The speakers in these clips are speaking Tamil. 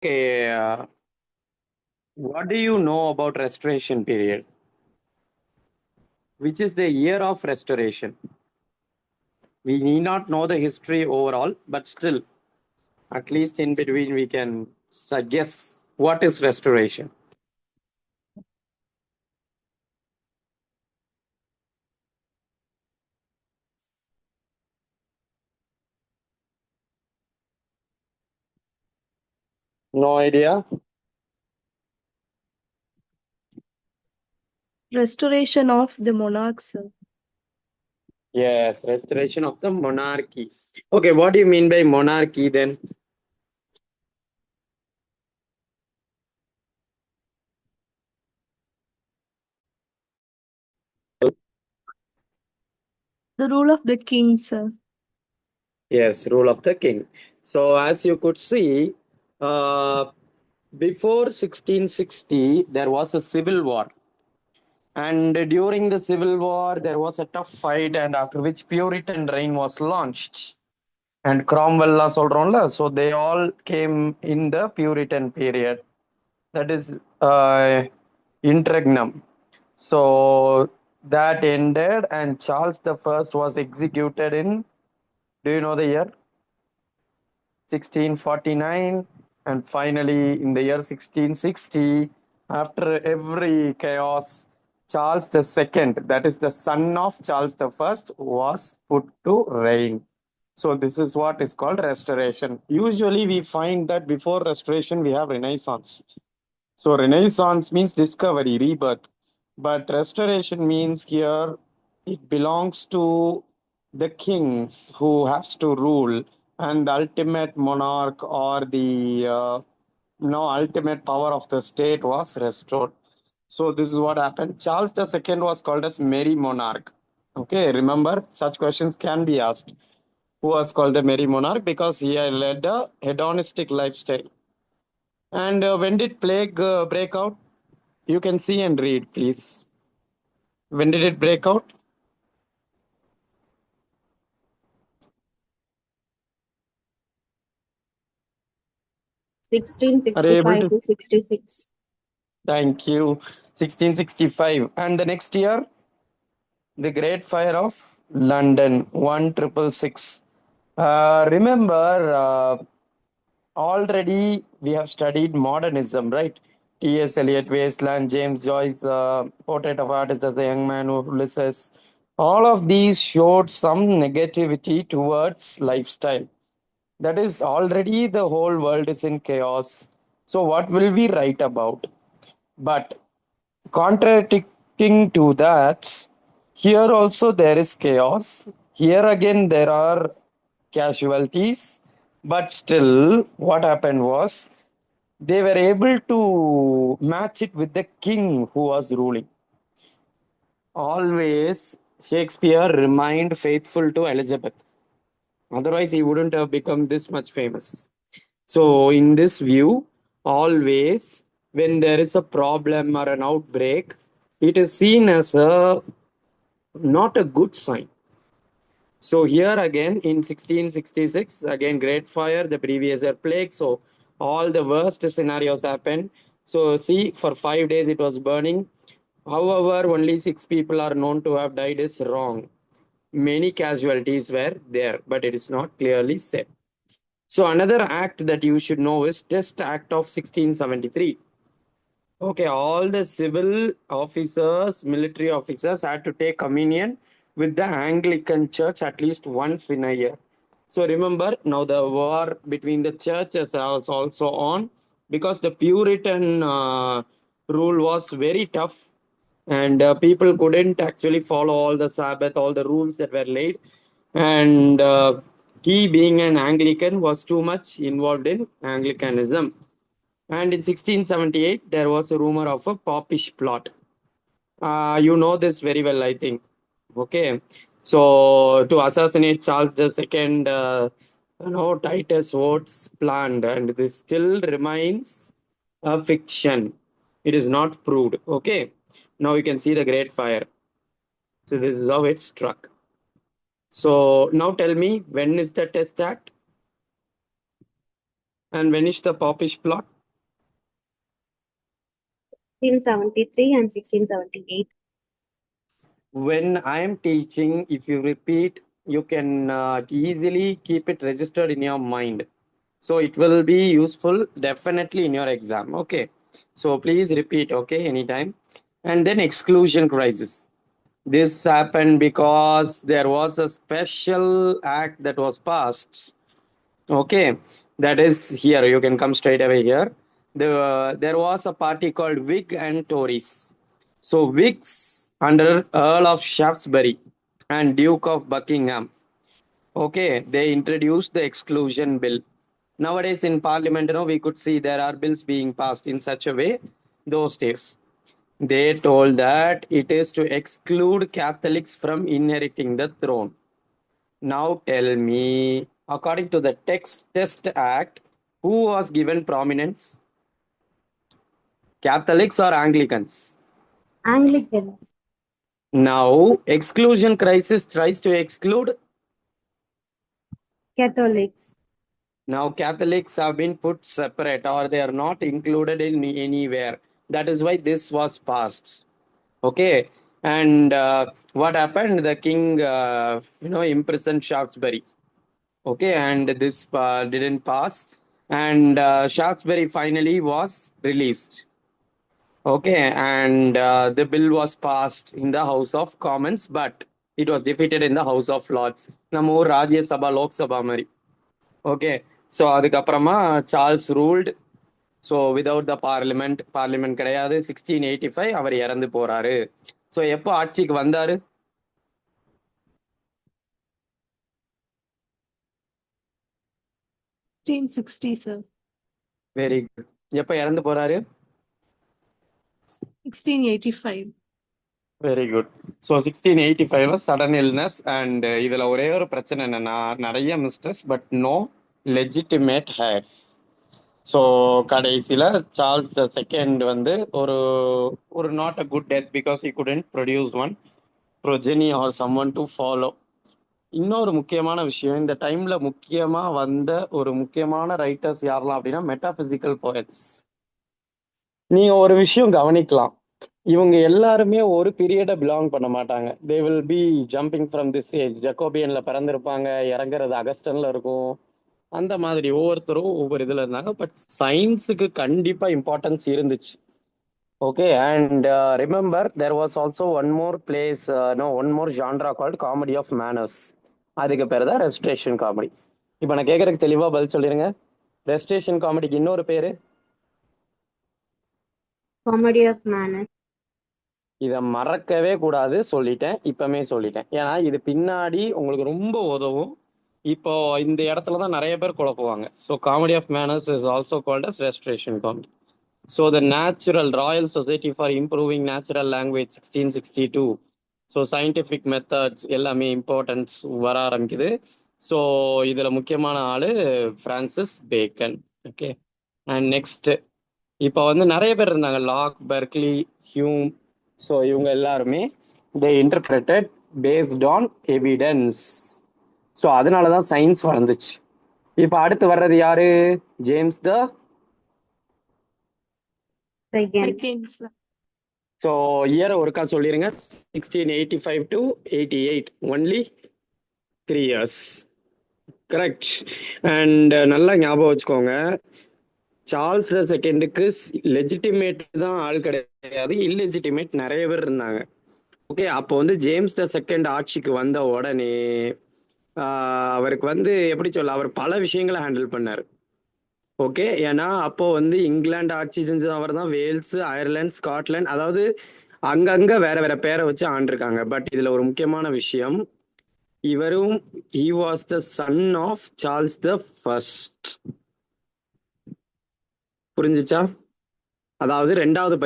Okay, what do you know about restoration period? Which is the year of restoration? We need not know the history overall, but still, at least in between, we can suggest what is restoration. No idea. Restoration of the monarchs. Yes, restoration of the monarchy. Okay, what do you mean by monarchy then? The rule of the kings. Yes, rule of the king. So, as you could see, uh, before 1660, there was a civil war. And during the Civil War, there was a tough fight, and after which Puritan reign was launched. And Cromwell சொல்றோம்ல, so they all came in the Puritan period. That is interregnum. So that ended, and Charles the First was executed in. Do you know the year? 1649, and finally in the year 1660, after every chaos, Charles II, that is the son of Charles the First, was put to reign. So this is what is called restoration. Usually we find that before restoration we have renaissance. So Renaissance means discovery, rebirth. But restoration means here it belongs to the kings who has to rule, and the ultimate monarch or the ultimate power of the state was restored. So this is what happened. Charles II was called as Merry Monarch. Okay, remember such questions can be asked. Who was called the Merry Monarch because he had led a hedonistic lifestyle. And when did plague break out? You can see and read, please. When did it break out? Are you able 1665 to? to 66. Thank you. 1665. And the next year, the Great Fire of London, 1666. Remember, already we have studied modernism, right? T.S. Eliot, Wasteland, James Joyce, Portrait of Artist as the Young Man Who Ulysses. All of these showed some negativity towards lifestyle. That is already the whole world is in chaos. So, what will we write about? But contradicting to that, here also there is chaos. Here again there are casualties. But still, what happened was they were able to match it with the king who was ruling. Always, Shakespeare remained faithful to Elizabeth. Otherwise, he wouldn't have become this much famous. So, in this view, always when there is a problem or an outbreak, it is seen as a not a good sign. So here again in 1666, again Great Fire, the previous year plague. So all the worst scenarios happened. So see, for 5 days it was burning. However, only 6 people are known to have died is wrong. Many casualties were there, but it is not clearly said. So another act that you should know is Test Act of 1673. Okay, all the civil officers, military officers had to take communion with the Anglican Church at least once in a year. So remember, now the war between the churches was also on because the Puritan rule was very tough, and people couldn't actually follow all the Sabbath, all the rules that were laid. And he, being an Anglican, was too much involved in Anglicanism. And in 1678, there was a rumor of a popish plot. You know this very well, I think. Okay. So, to assassinate Charles II, Titus Oates planned, and this still remains a fiction. It is not proved. Okay. Now you can see the Great Fire. So, this is how it struck. So, now tell me, when is the Test Act? And when is the popish plot? 1673 and 1678. When I am teaching, if you repeat, you can easily keep it registered in your mind. So it will be useful definitely in your exam. Okay. So please repeat, okay, anytime. And then exclusion crisis. This happened because there was a special act that was passed. Okay, that is here. You can come straight away here. There was a party called Whig and Tories. So Whigs under Earl of Shaftesbury and Duke of Buckingham. Okay, they introduced the exclusion bill. Nowadays in Parliament, we could see there are bills being passed in such a way. Those days, they told that it is to exclude Catholics from inheriting the throne. Now tell me, according to the text test act, who was given prominence? Catholics or Anglicans? Anglicans. Now, exclusion crisis tries to exclude. Catholics. Now, Catholics have been put separate or they are not included in anywhere. That is why this was passed. Okay. And what happened? The king, imprisoned Shaftesbury. Okay, and this didn't pass, and Shaftesbury finally was released. Okay, and the bill was passed in the House of Commons, but it was defeated in the House of Lords. நம்ம ஊர் ராஜ்யசபா லோக்சபா மாதிரி. ஓகே, ஸோ அதுக்கப்புறமா Charles ruled. So without the parliament கிடையாது. 1685 அவர் இறந்து போறாரு. ஸோ எப்போ ஆட்சிக்கு வந்தாரு? 1660, sir. Very good. எப்போ இறந்து போறாரு? 1685. Very good. ஸோ 1685ல சடன் இல்னஸ். அண்ட் இதில் ஒரே ஒரு பிரச்சனை என்னன்னா, நிறைய mistresses but no legitimate heirs. So கடைசியில் சார்ல்ஸ் த செகண்ட் வந்து ஒரு ஒரு not a good death because he couldn't produce one progeny or someone to follow. இன்னொரு முக்கியமான விஷயம், இந்த டைம்ல முக்கியமா வந்த ஒரு முக்கியமான ரைட்டர்ஸ் யாரெல்லாம் அப்படின்னா மெட்டாபிசிக்கல் போயட்ஸ். நீங்க ஒரு விஷயம் கவனிக்கலாம், இவங்க எல்லாருமே ஒரு பீரியடை பிலாங் பண்ண மாட்டாங்க. They will be jumping from this age. ஜக்கோபியன்ல பிறந்திருப்பாங்க, இறங்குறது அகஸ்டன்ல இருக்கும். அந்த மாதிரி ஒவ்வொருத்தரும் ஒவ்வொரு இதுல இருந்தாங்க. பட் சயின்ஸுக்கு கண்டிப்பா இம்பார்ட்டன்ஸ் இருந்துச்சு. Okay, and remember there was also one more plays, one more genre called comedy of manners. அதுக்கு பேர் தான் ரெஸ்ட்ரேஷன் காமெடி. இப்போ நான் கேட்கறதுக்கு தெளிவாக பதில் சொல்லிடுங்க. ரெஸ்ட்ரேஷன் காமெடிக்கு இன்னொரு பேரு? Comedy of manners. இதை மறக்கவே கூடாது, சொல்லிட்டேன், இப்பமே சொல்லிட்டேன். ஏன்னா இது பின்னாடி உங்களுக்கு ரொம்ப உதவும். இப்போ இந்த இடத்துல தான் நிறைய பேர் குழப்புவாங்க. So comedy of manners is also called as restoration comedy. So the natural royal society for improving natural language 1662. So scientific methods எல்லாமே இம்பார்ட்டன்ஸ் வர ஆரம்பிக்குது. ஸோ இதில் முக்கியமான ஆள் Francis Bacon. Okay, and next இப்போ வந்து நிறைய பேர் இருந்தாங்க, லாக், பெர்க்லி, ஹியூம். ஸோ இவங்க எல்லாருமே they interpreted based on evidence. So அதனால தான் சயின்ஸ் வளர்ந்துச்சு. இப்போ அடுத்து வர்றது யாரு? James the Second. Second, sir. So இயரை ஒருக்கா சொல்லிடுங்க. 1685 to 88, only 3 years. Correct. And நல்லா ஞாபகம் வச்சுக்கோங்க, சார்ல்ஸ் த செகண்டுக்கு லெஜிட்டிமேட் தான் ஆள் கிடையாது, இல்லெஜிட்டிமேட் நிறைய பேர் இருந்தாங்க. ஓகே, அப்போ வந்து ஜேம்ஸ் த செகண்ட் ஆட்சிக்கு வந்த உடனே அவருக்கு வந்து எப்படி சொல்ல, அவர் பல விஷயங்களை ஹேண்டில் பண்ணார். ஓகே, ஏன்னா அப்போ வந்து இங்கிலாந்து ஆட்சி செஞ்சது அவர் தான், வேல்ஸ், அயர்லாந்து, ஸ்காட்லாந்து, அதாவது அங்கங்க வேற வேற பேரை வச்சு ஆண்டிருக்காங்க. பட் இதுல ஒரு முக்கியமான விஷயம், இவரும் he was the son of Charles the first. புரிஞ்சுச்சா? அதாவது ரெண்டாவது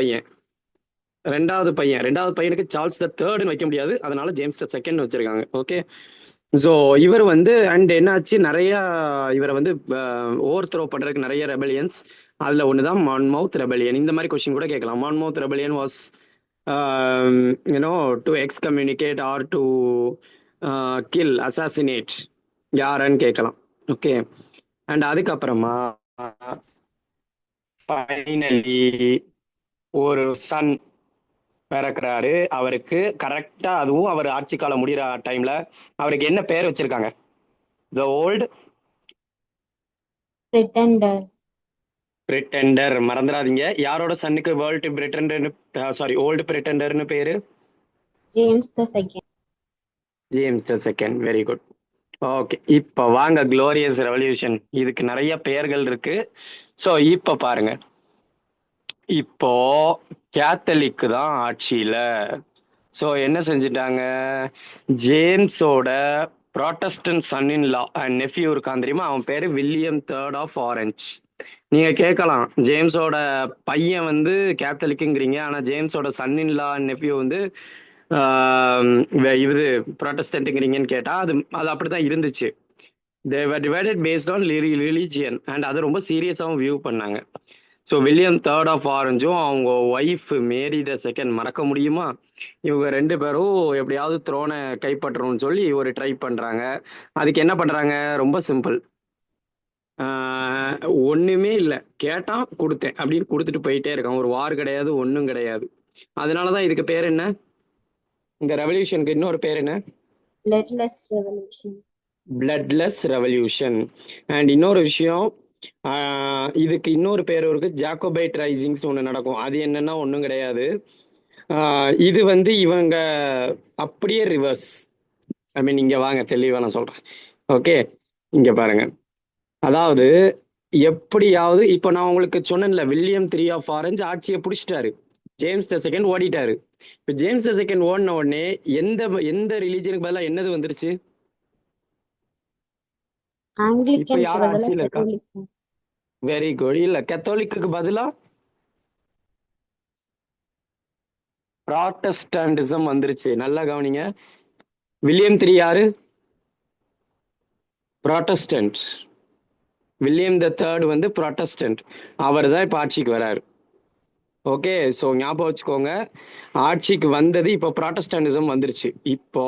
பையனுக்கு சார்ல்ஸ் த தேர்ட்னு வைக்க முடியாது, அதனால ஜேம்ஸ் த செகண்ட் வச்சிருக்காங்க. ஓகே, ஸோ இவர் வந்து அண்ட் என்னாச்சு, நிறைய இவரை வந்து ஓவர் த்ரோ பண்றதுக்கு நிறைய ரெபலியன்ஸ். அதுல ஒண்ணுதான் மான்மவுத் ரெபலியன். இந்த மாதிரி கொஸ்டின் கூட கேட்கலாம். Monmouth rebellion was to excommunicate or to kill, assassinate யாருன்னு கேட்கலாம். ஓகே, அண்ட் அதுக்கப்புறமா ஃபைனலி ஒரு சன் பிறக்கிறாரு. அவருக்கு கரெக்டா அதுவும் அவர் ஆட்சி காலம் முடிகிற டைம்ல அவருக்கு என்ன பேர் வச்சிருக்காங்க? த ஓல்டு Pretender. பிரிட்டண்டர். மறந்துடாதீங்க, யாரோட சன்னுக்கு வேர்ல்டு பிரிட்டண்டர்னு, சாரி, ஓல்டு பிரிட்டண்டர்னு பேரு? James the Second. James the second. Very good. Okay, இப்போ வாங்க குளோரியஸ் ரெவல்யூஷன். இதுக்கு நிறைய பெயர்கள் இருக்கு. ஸோ இப்போ பாருங்க, இப்போ கேத்தலிக்கு தான் ஆட்சியில. ஸோ என்ன செஞ்சிட்டாங்க, ஜேம்ஸோட Protestant son in law and nephew இருக்கான் தெரியுமா, அவன் பேரு வில்லியம் தேர்ட் ஆஃப் ஆரஞ்ச். நீங்க கேட்கலாம், ஜேம்ஸோட பையன் வந்து கேத்தலிக்குங்கிறீங்க, ஆனா ஜேம்ஸோட son in law and nephew வந்து இது ப்ராட்டஸ்டன்ட்டுங்கிறீங்கன்னு கேட்டா அது அது அப்படிதான் இருந்துச்சு. They were divided based on religion and அதை ரொம்ப சீரியஸாகவும் வியூ பண்ணாங்க. ஸோ வில்லியம் தேர்ட் ஆஃப் ஆரஞ்சும் அவங்க ஒய்ஃப் மேரி த செகண்ட், மறக்க முடியுமா? இவங்க ரெண்டு பேரும் எப்படியாவது த்ரோனை கைப்பற்றணும்னு சொல்லி ஒரு ட்ரை பண்ணுறாங்க. அதுக்கு என்ன பண்ணுறாங்க, ரொம்ப சிம்பிள். ஒன்றுமே இல்லை, கேட்டான் கொடுத்தேன் அப்படின்னு கொடுத்துட்டு போயிட்டே இருக்கான். ஒரு வார் கிடையாது, ஒன்றும் கிடையாது. அதனால தான் இதுக்கு பேர் என்ன, இந்த ரெவல்யூஷனுக்கு இன்னொரு பேர் என்ன? Bloodless Revolution. Bloodless revolution. And இன்னொரு விஷயம், இதுக்கு இன்னொரு பேர் இருக்கு, ஜாக்கோபைட் ரைசிங்ஸ் ஒன்று நடக்கும். அது என்னன்னா ஒன்றும் கிடையாது, இது வந்து இவங்க அப்படியே ரிவர்ஸ். ஐ மீன், இங்கே வாங்க தெளிவாக நான் சொல்கிறேன். ஓகே, இங்கே பாருங்க. அதாவது எப்படியாவது இப்போ நான் உங்களுக்கு சொன்னேன்ல, வில்லியம் த்ரீ ஆஃப் ஆரஞ்ச் ஆட்சியை பிடிச்சிட்டாரு, ஜேம்ஸ் த செகண்ட் ஓடிட்டாரு. இப்போ ஜேம்ஸ் த செகண்ட் ஓடின உடனே எந்த எந்த ரிலீஜனுக்கு பதிலாக என்னது வந்துருச்சு? இப்போ Anglican யார் பதிலா ஆட்சியில் இருக்கா? Catholic. Very good. இல்ல, கத்தோலிக்கு பதிலா ப்ராட்டஸ்டன்டிசம் வந்துருச்சு. நல்லா கவனிங்க, வில்லியம் த்ரீ யாரு? ப்ராட்டஸ்டன்ட். வில்லியம் த தேர்ட் வந்து ப்ராட்டஸ்டன்ட். அவர் தான் இப்போ ஆட்சிக்கு வராரு. ஓகே, ஸோ ஞாபகம் வச்சுக்கோங்க, ஆட்சிக்கு வந்தது இப்போ ப்ராட்டஸ்டன்டிசம் வந்துருச்சு. இப்போ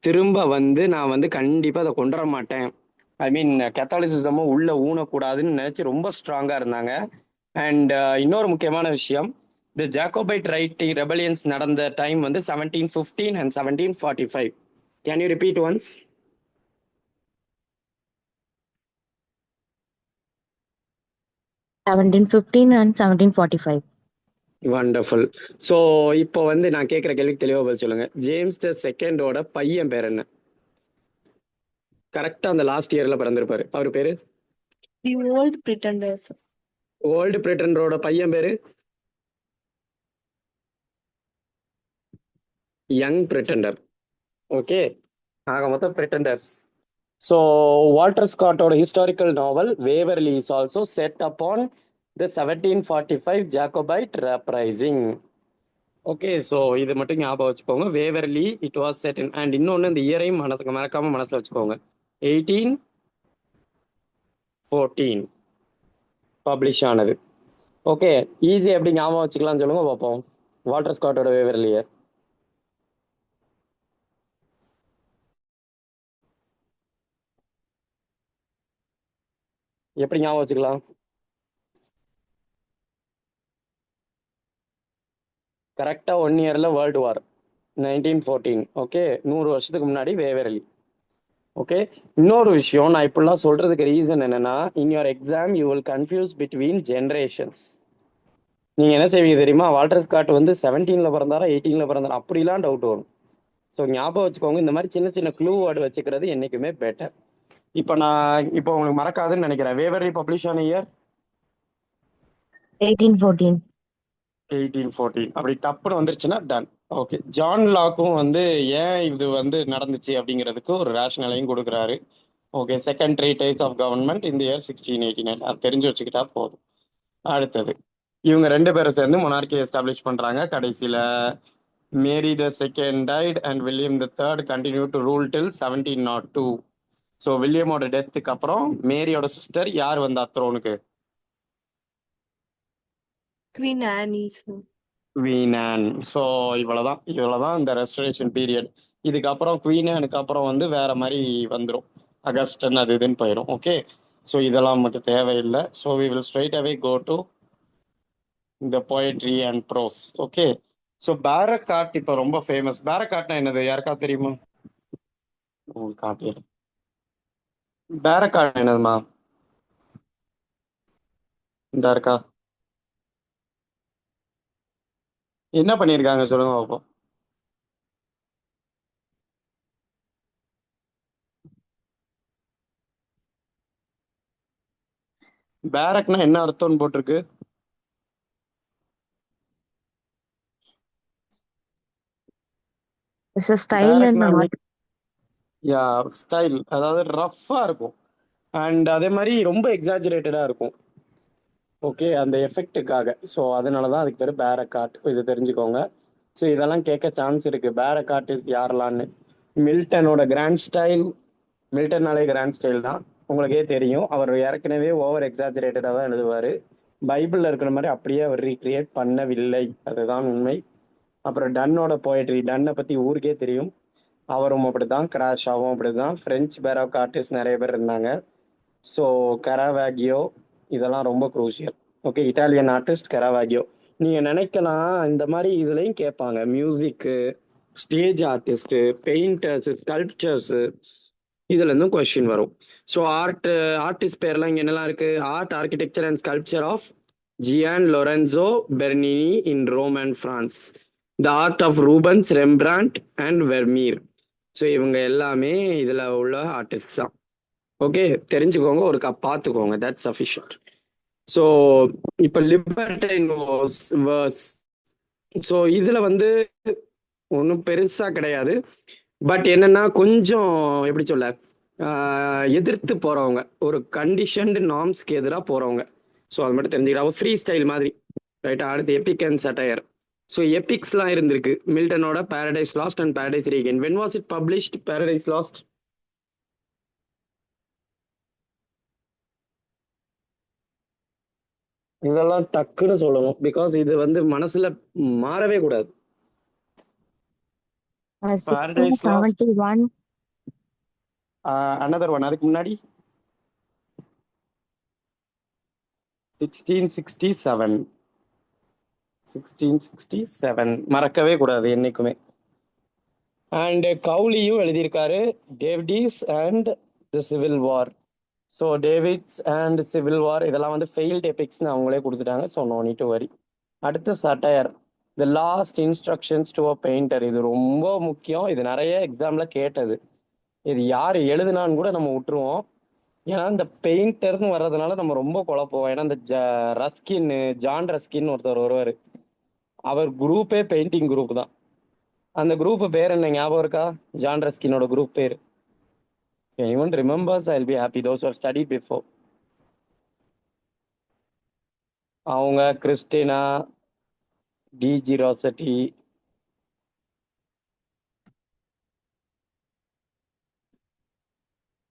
திரும்ப வந்து நான் வந்து கண்டிப்பாக அதை கொண்டு வர மாட்டேன், ஐ மீன் கத்தாலிசிசமும் உள்ள ஊனக்கூடாதுன்னு நினைச்சு ரொம்ப ஸ்ட்ராங்கா இருந்தாங்க. அண்ட் இன்னொரு முக்கியமான விஷயம், தி ஜாக்கோபைட் ரைட்டிங் ரெபலியன்ஸ் நடந்த டைம் வந்து 1715 and 1745. Can you repeat once? 1715 and 1745. Wonderful. So இப்போ வந்து நான் கேட்குற கேள்விக்கு தெளிவாக பதில் சொல்லுங்க. ஜேம்ஸ் த செகண்டோட பையன் பேர் என்ன? கரெக்டா அந்த லாஸ்ட் இயர்ல பிறந்திருப்பாரு, அவர் பேரு? The old pretenders. ஓல்டு பிரிட்டனரோட பையன் பேரு யங் பிரிட்டண்டர். ஓகே, ஆக மொத்தம் பிரிட்டண்டர்ஸ். ஸோ வால்டர் ஸ்காட்டோட historical novel Waverley is also set upon the 1745 Jacobite uprising. Okay, so இது மட்டும் ஞாபகம் வச்சுக்கோங்க, Waverley it was set in. And இன்னொன்று, இந்த இயரையும் மறக்காம மனசில் வச்சுக்கோங்க, 1814 பப்ளிஷ் ஆனது. ஓகே, ஈஸி எப்படி ஞாபகம் வச்சுக்கலாம்னு சொல்லுங்க பார்ப்போம். வால்டர் ஸ்காட்டோட வேவர்லியை எப்படி ஞாபகம் வச்சுக்கலாம்? கரெக்டாக 1 இயர்ல வேர்ல்டு வார் 1914. ஓகே, 100 வருஷத்துக்கு முன்னாடி வேவர்லி. ஓகே, இன்னொரு விஷயம், நான் இப்படிலாம் சொல்றதுக்கு ரீசன் என்னன்னா, in your exam you will confuse between generations. நீங்க என்ன செய்வீங்க தெரியுமா, வால்டர் ஸ்காட் வந்து 17ல பிறந்தாரா 18ல பிறந்தாரா அப்படிலாம் டவுட் வரும். ஸோ ஞாபகம் வச்சுக்கோங்க, இந்த மாதிரி சின்ன சின்ன க்ளூ வேர்டு வச்சுக்கிறது என்னைக்குமே பெட்டர். இப்போ உங்களுக்கு மறக்காதுன்னு நினைக்கிறேன், வேவர்லி பப்ளிஷ் ஆன இயர் 1814. 1814. அப்படி டப்புன்னு வந்துருச்சுன்னா டன். ஓகே, ஜான் லாக்கும் வந்து ஏன் இது வந்து நடந்துச்சு அப்படிங்கிறதுக்கு ஒரு ரேஷனலையும் கொடுக்குறாரு. Okay, second treatise of government இந்த இயர் 1689. அது தெரிஞ்சு வச்சுக்கிட்டா போதும். அடுத்தது, இவங்க ரெண்டு பேரும் சேர்ந்து மொனார்கி எஸ்டாப்ளிஷ் பண்றாங்க. கடைசியில Mary the second died and William the third continue to rule till 1702. So வில்லியமோட டெத்துக்கு அப்புறம் மேரியோட சிஸ்டர் யார் வந்தா த்ரோனுக்கு? Queen Anne, sir. Queen Anne. So இவ்வளவுதான் இந்த ரெஸ்டரேஷன் பீரியட். இதுக்கப்புறம் குவீன் ஆனுக்கு அப்புறம் வந்து வேற மாதிரி வந்துடும், அகஸ்டன் அது இதுன்னு போயிடும். ஓகே, ஸோ இதெல்லாம் மட்டும் தேவையில்லை. So we will straight away go to இந்த poetry and prose. Okay, so baroque இப்போ ரொம்ப ஃபேமஸ். பேரக்காட்னா என்னது யாருக்கா தெரியுமா? உங்களுக்கு காட்டு. பேரக்காட் என்னதுமா? இந்த இருக்கா என்ன பண்ணியிருக்காங்க சொல்லுங்க பார்ப்போம். பேரக்னா என்ன அர்த்தம்னு போட்டிருக்கு? It's a style and பேரக்னா art. Yeah style, அதாவது ரஃப்பா இருக்கும் அண்ட் அதே மாதிரி ரொம்ப எக்ஸாஜரேட்டடா இருக்கும். ஓகே, அந்த எஃபெக்ட்டுக்காக. ஸோ அதனால தான் அதுக்கு பேர் பேரக்காட். இது தெரிஞ்சுக்கோங்க. ஸோ இதெல்லாம் கேட்க சான்ஸ் இருக்கு. பேரக்காட் இஸ் யாரெல்லாம்னு. மில்டனோட கிராண்ட் ஸ்டைல். மில்டன்னாலே கிராண்ட் ஸ்டைல் தான், உங்களுக்கே தெரியும். அவர் ஏற்கனவே ஓவர் எக்ஸாஜரேட்டடாக தான் எழுதுவார். பைபிளில் இருக்கிற மாதிரி அப்படியே அவர் ரீக்ரியேட் பண்ணவில்லை, அதுதான் உண்மை. அப்புறம் டன்னோட போயட்ரி, டன்னை பற்றி ஊருக்கே தெரியும். அவரும் அப்படி தான், கிராஷாவும் அப்படி தான். ஃப்ரெஞ்ச் பேரோக் ஆர்டிஸ்ட் நிறைய பேர் இருந்தாங்க. ஸோ கராவாகியோ இதெல்லாம் ரொம்ப crucial. Okay, Italian artist Caravaggio. நீங்கள் நினைக்கலாம் இந்த மாதிரி இதுலேயும் கேட்பாங்க, music, stage artist, painters, sculptors, இதுலேருந்தும் கொஸ்டின் வரும். ஸோ ஆர்டிஸ்ட் பேர்லாம் இங்கே என்னெல்லாம் இருக்குது? Art, architecture and sculpture of Gian Lorenzo Bernini in Rome and France. The art of Rubens, Rembrandt and Vermeer. So இவங்க எல்லாமே இதில் உள்ள ஆர்டிஸ்ட் தான். ஓகே, தெரிஞ்சுக்கோங்க, ஒரு பார்த்துக்கோங்க, தட்ஸ் சஃபிஷியன்ட். ஸோ இப்போ லிபர்டைன் வேர்ஸ். ஸோ இதில் வந்து ஒன்றும் பெருசாக கிடையாது. பட் என்னன்னா கொஞ்சம் எப்படி சொல்ல, எதிர்த்து போகிறவங்க, ஒரு கண்டிஷன்டு நார்ம்ஸ்க்கு எதிராக போகிறவங்க. ஸோ அது மட்டும் தெரிஞ்சுக்கிட்டா ஃப்ரீ ஸ்டைல் மாதிரி. ரைட்டா? அடுத்து எபிக் அண்ட் சட்டையர். ஸோ எபிக்ஸ்லாம் இருந்திருக்கு. மில்டனோட Paradise Lost and Paradise regain. When was it published Paradise Lost? இதெல்லாம் டக்குன்னு சொல்லணும், பிகாஸ் இது வந்து மனசுல மாறவே கூடாது. Paradise last 1671. அனதர் ஒன், அதுக்கு முன்னாடி 1667. 1667 மறக்கவே கூடாது என்னைக்குமே. அண்ட் கவுலியும் எழுதியிருக்காரு, Davideis and the civil war. So Davids and civil war இதெல்லாம் வந்து ஃபெயில்ட் எபிக்ஸ்னு அவங்களே கொடுத்துட்டாங்க. So no need to worry. அடுத்து satire, the last instructions to a painter. இது ரொம்ப முக்கியம், இது நிறைய எக்ஸாம்ல கேட்டது. இது யார் எழுதுனான்னு கூட நம்ம விட்டுருவோம், ஏன்னா இந்த பெயிண்டர்னு வர்றதுனால நம்ம ரொம்ப குழப்போம். ஏன்னா இந்த ரஸ்கின், ஜான் ரஸ்கின் ஒருத்தர் வருவார், அவர் குரூப்பே பெயிண்டிங் குரூப் தான். அந்த குரூப் பேர் என்ன ஞாபகம் இருக்கா? ஜான் ரஸ்கினோட குரூப் பேர் anyone remembers? I'll be happy, those who have studied before. அவங்க கிறிஸ்டினா, டிஜி ராசட்டி,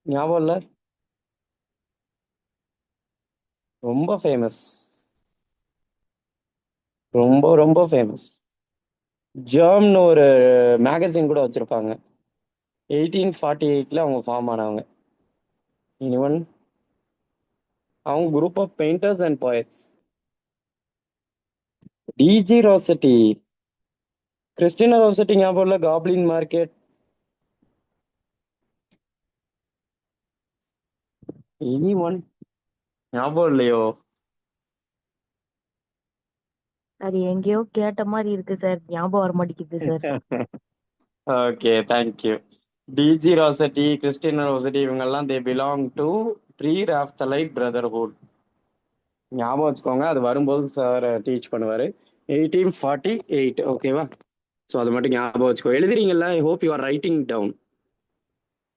ஞாபகம் இல்லை? ரொம்ப ஃபேமஸ், ரொம்ப ரொம்ப ஃபேமஸ். ஜெர்ம்னு ஒரு மேகசின் கூட வச்சிருப்பாங்க. 1848 அவங்க ஃபார்ம் ஆனவங்க. இனிவன் அவங்க group of painters and poets. D G Rossetti, Christina Rossetti ஞாபகம் இல்லை? Goblin market. இனிவன் ஞாபகம் இல்லையோ? அது எங்கேயோ கேட்ட மாதிரி இருக்கு சார், ஞாபகம் வர மாட்டேங்குது sir. Okay, thank you. D G Rossetti, Christina Rossetti இவங்கெல்லாம் they belong to pre Raphaelite brotherhood. ஞாபகம் வச்சுக்கோங்க, அது வரும்போது சார் டீச் பண்ணுவார். 1848. ஓகேவா? ஸோ அது மட்டும் ஞாபகம் வச்சுக்கோ. எழுதுறீங்களா? I hope you are writing down.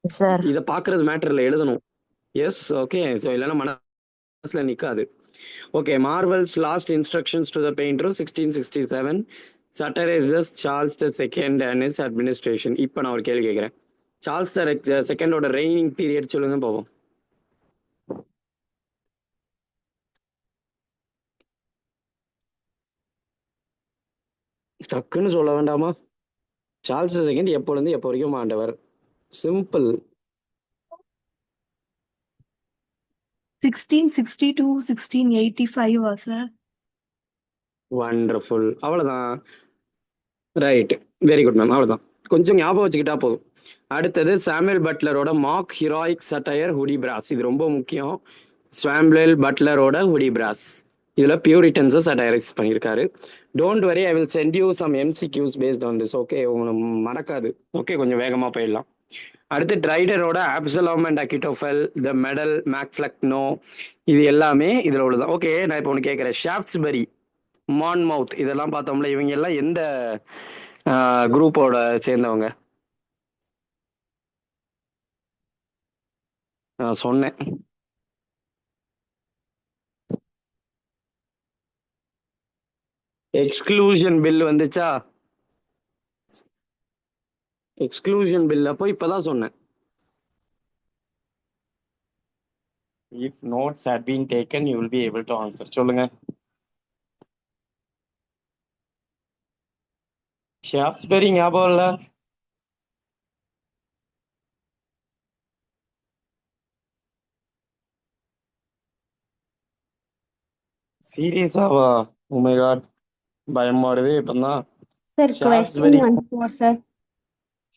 Sir இதை பார்க்கறது மேட்டர் இல்லை, எழுதணும். S, okay. ஸோ இல்லைன்னா மனசில் நிற்காது. Okay, Marvell's last instructions to the painter 1667. Satirises Charles the second and is administration. இப்போ நான் ஒரு கேள்வி கேட்குறேன், சார்ல்ஸ் த செகண்டோட ரெய்னிங் பீரியட் சொல்லுங்க போவோம். டக்குன்னு சொல்ல வேண்டாமா? சார்ல்ஸ் செகண்ட் எப்போலேருந்து எப்போ வரைக்கும் ஆண்டவர்? சிம்பிள். 1662, 1685 சார். வண்டர்ஃபுல். அவ்வளோதான். ரைட். Very good ma'am. அவ்வளோதான். கொஞ்சம் ஞாபகம் வச்சுக்கிட்டா போதும். அடுத்தது சாமுவேல் பட்லரோட mock heroic satire Hudibras. இது ரொம்ப முக்கியம். சாமுவேல் பட்லரோட ஹுடி பிராஸ். இதில் பியூரிட்டன்ஸை சட்டையரைஸ் பண்ணியிருக்காரு. Don't worry, I will send you some MCQs based on this. Okay, உங்களுக்கு மறக்காது. ஓகே, கொஞ்சம் வேகமாக போயிடலாம். அடுத்து ட்ரைடரோட ஆப்சலாம் அண்ட் அக்கிட்டோஃபெல், த மெடல், மேக்ஃப்ளக்னோ, இது எல்லாமே இதில் உள்ளதான். ஓகே, நான் இப்போ ஒன்று கேட்குறேன். ஷாஃப்ட்ஸ்பரி, மான்மவுத், இதெல்லாம் பார்த்தோம்ல, இவங்க எல்லாம் எந்த குரூப்போட சேர்ந்தவங்க? நான் சொன்னேன். எக்ஸ்க்ளூஷன் பில் வந்துச்சா? எக்ஸ்க்ளூஷன் பில் அப்போ இப்பதான் சொன்னேன். If notes had been taken you will be able to answer. சொல்லுங்க. ஷாஃப்ட்ஸ்பரி ஞாபகம் இல்ல? சீரியஸாவா? ஓ மை காட், பயமா வருது இப்பதான். Sir, question ஷாஃப்ட்ஸ்பரி, 14, sir.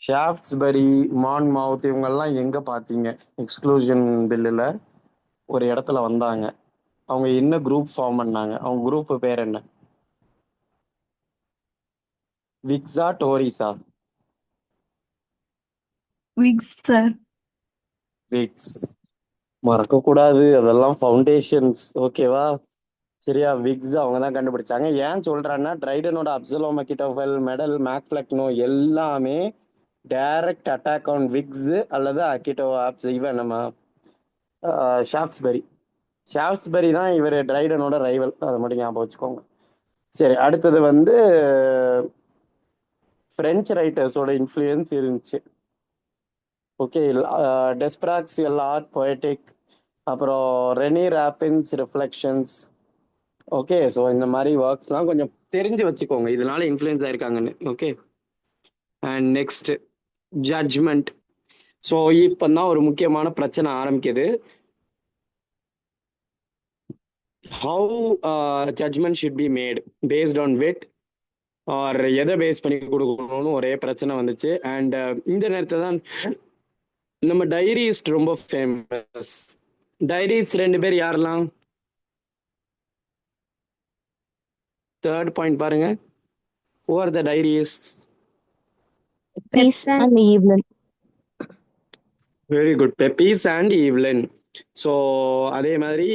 ஷாஃப்ட்ஸ்பரி, மான்மவுத் இவங்கெல்லாம் எங்க பார்த்தீங்க? எக்ஸ்க்ளூஷன் பில்லில் ஒரு இடத்துல வந்தாங்க. அவங்க என்ன குரூப் ஃபார்ம் பண்ணாங்க? அவங்க குரூப் பேர் என்ன? விக்ஸா டோரிஸா? Whigs sir. விக்ஸ். மறக்கக்கூடாது, அதெல்லாம் ஃபவுண்டேஷன்ஸ். ஓகேவா? சரியா? விக்ஸ் அவங்க தான் கண்டுபிடிச்சாங்க. ஏன் சொல்றேன்னா, ட்ரைடனோட அப்சலோம் அக்கிட்டோஃபெல், மெடல், மேக்ஃப்ளக்னோ எல்லாமே டைரக்ட் அட்டாக் ஆன் விக்ஸ் அல்லது அக்கிட்டோ ஆப்ஸ். இவன் நம்ம ஷாஃப்ட்ஸ்பரி. ஷாஃப்ட்ஸ்பரி தான் இவர் ட்ரைடனோட ரைவல், அதை மட்டும் ஞாபகம் வச்சுக்கோங்க. சரி, அடுத்தது வந்து ஃப்ரெஞ்ச் ரைட்டர்ஸோட இன்ஃப்ளூயன்ஸ் இருந்துச்சு. ஓகே, டெஸ்பராக்ஸ் ஆர்ட் பொயட்டிக், அப்புறம் Rene Rapin's reflections. Okay, so இந்த மாதிரி ஒர்க்ஸ்லாம் கொஞ்சம் தெரிஞ்சு வச்சுக்கோங்க, இதனால இன்ஃப்ளூயன்ஸ் ஆயிருக்காங்கன்னு. Okay, and next judgement. So இப்போ தான் ஒரு முக்கியமான பிரச்சனை ஆரம்பிக்குது. How judgement should be made based on wit or எதை பேஸ் பண்ணி கொடுக்கணும்னு ஒரே பிரச்சனை வந்துச்சு. அண்ட் இந்த நேரத்தில் தான் நம்ம டைரிஸ்ட் ரொம்ப ஃபேமஸ். டைரிஸ் 2 பேர் யாரெல்லாம்? தேர்ட் பாயிண்ட் பாருங்க. Who are the diarists? Peace Pepys and Evelyn. Very good. Pepys and Evelyn. So அதே மாதிரி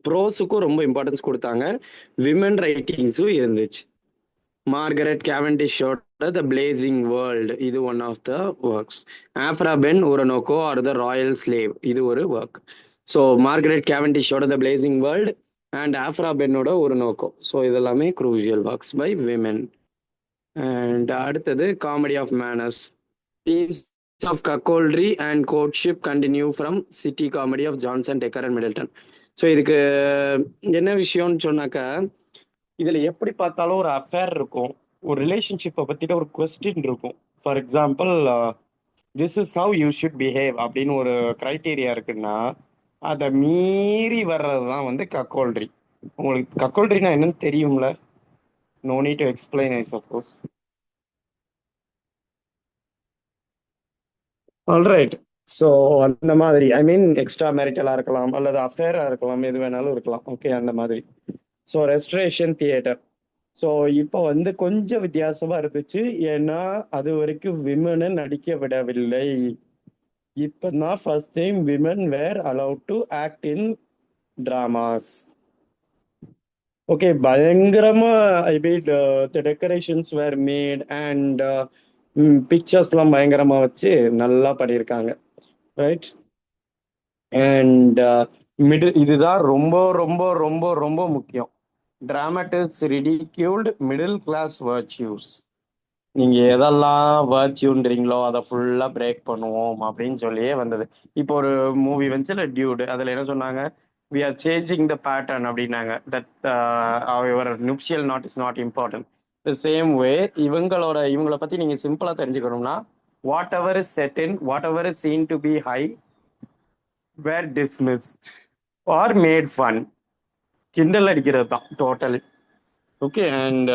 ப்ரோஸுக்கும் ரொம்ப இம்பார்ட்டன்ஸ் கொடுத்தாங்க. விமன் ரைட்டிங்ஸும் இருந்துச்சு. மார்கரெட் கேவெண்டிஷோட த பிளேசிங் வேர்ல்டு, இது one of the works. Aphra Behn Oroonoko or the royal slave, இது ஒரு ஒர்க். ஸோ மார்கரெட் கேவெண்டிஷோட the blazing world and Aphra பென்னோட உரனோக்கோ. ஸோ இதெல்லாமே crucial works by women. And அடுத்தது comedy of manners. Themes of cuckoldry and courtship continue from city comedy of Jonson, Dekker and Middleton. So இதுக்கு என்ன விஷயம்னு சொன்னாக்கா, இதில் எப்படி பார்த்தாலும் ஒரு அஃபேர் இருக்கும், ஒரு ரிலேஷன்ஷிப்பை பற்றின ஒரு கொஸ்டின் இருக்கும். For example, this is how you should behave அப்படின்னு ஒரு க்ரைட்டீரியா இருக்குன்னா, அதை மீறி வர்றது தான் வந்து கக்கோல்ட்ரி. உங்களுக்கு கக்கோல்ட்ரினா என்னன்னு தெரியும்ல? No need to explain, I suppose. Alright. So அந்த மாதிரி, ஐ மீன் எக்ஸ்ட்ரா மேரிட்டலாக இருக்கலாம் அல்லது அஃபேராக இருக்கலாம், எது வேணாலும் இருக்கலாம். ஓகே, அந்த மாதிரி. So restoration theatre. ஸோ இப்போ வந்து கொஞ்சம் வித்தியாசமா இருந்துச்சு, ஏன்னா அது வரைக்கும் விமனை நடிக்க விடவில்லை. இப்போ தான் first time women were allowed to act in dramas. Okay, பயங்கரமா I mean the decorations were made and பிக்சர்ஸ்லாம் பயங்கரமா வச்சு நல்லா பண்ணியிருக்காங்க. ரைட். அண்ட் மிடில், இதுதான் ரொம்ப ரொம்ப ரொம்ப ரொம்ப முக்கியம். டிராமட்டிஸ்ட் ரிடிக்யூல்டு மிடில் கிளாஸ் வர்ச்சியூஸ். நீங்கள் எதெல்லாம் வர்ச்சியூன்றீங்களோ அதை ஃபுல்லாக பிரேக் பண்ணுவோம் அப்படின்னு சொல்லியே வந்தது. இப்போ ஒரு மூவி வந்துச்சுல, டியூடு, அதில் என்ன சொன்னாங்க? We are changing the pattern அப்படின்னாங்க. That our nuptial knot is not important. The same way இவங்களை பற்றி நீங்கள் சிம்பிளாக தெரிஞ்சுக்கணும்னா, whatever is set in, whatever is seen to be high were dismissed. Or made fun, கிண்டல் அடிக்கிறது தான் டோட்டலி. ஓகே, அண்ட்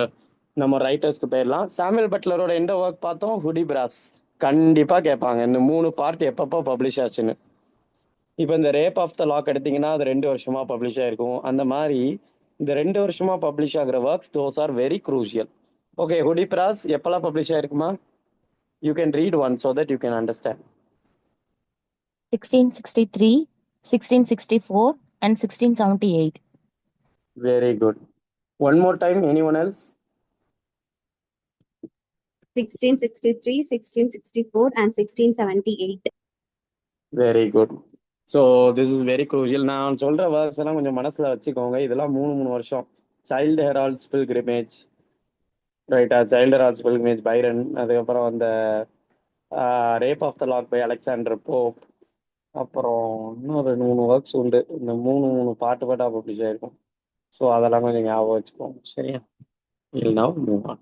நம்ம ரைட்டர்ஸ்க்கு போயிடலாம். சாமுவேல் பட்லரோட எந்த ஒர்க் பார்த்தோம்? ஹுடி பிராஸ். கண்டிப்பாக கேட்பாங்க இந்த 3 பார்ட் எப்பப்போ பப்ளிஷ் ஆச்சுன்னு. இப்போ இந்த ரேப் ஆஃப் த லாக் எடுத்தீங்கன்னா அது 2 வருஷமா பப்ளிஷ் ஆயிருக்கும். அந்த மாதிரி இந்த 2 வருஷமா பப்ளிஷ் ஆகிற works those are very crucial. Okay, Hudibras எப்பெல்லாம் பப்ளிஷ் ஆயிருக்குமா? You can read one so that you can understand. 1663, 1664 and 1678. Very good. One more time, anyone else? 1663, 1664 and 1678. Very good. So this is very crucial. நான் சொல்கிற வேர்ட்ஸ் எல்லாம் கொஞ்சம் மனசில் வச்சுக்கோங்க. இதெல்லாம் 3 வருஷம். சைல்டு ஹெரால்ட்ஸ் பில்கிரிமேஜ், ரைட்டா? Childe Harold's pilgrimage Byron. அதுக்கப்புறம் அந்த rape of the lock by Alexander Pope. அப்புறம் இன்னும் 2 3 ஒர்க்ஸ் உண்டு. இந்த 3 பாட்டாக பப்ளிஷ் ஆயிருக்கும். ஸோ அதெல்லாம் கொஞ்சம் ஞாபகம் வச்சுக்கோங்க, சரியா? இல்லைனா மூவ் ஆன்.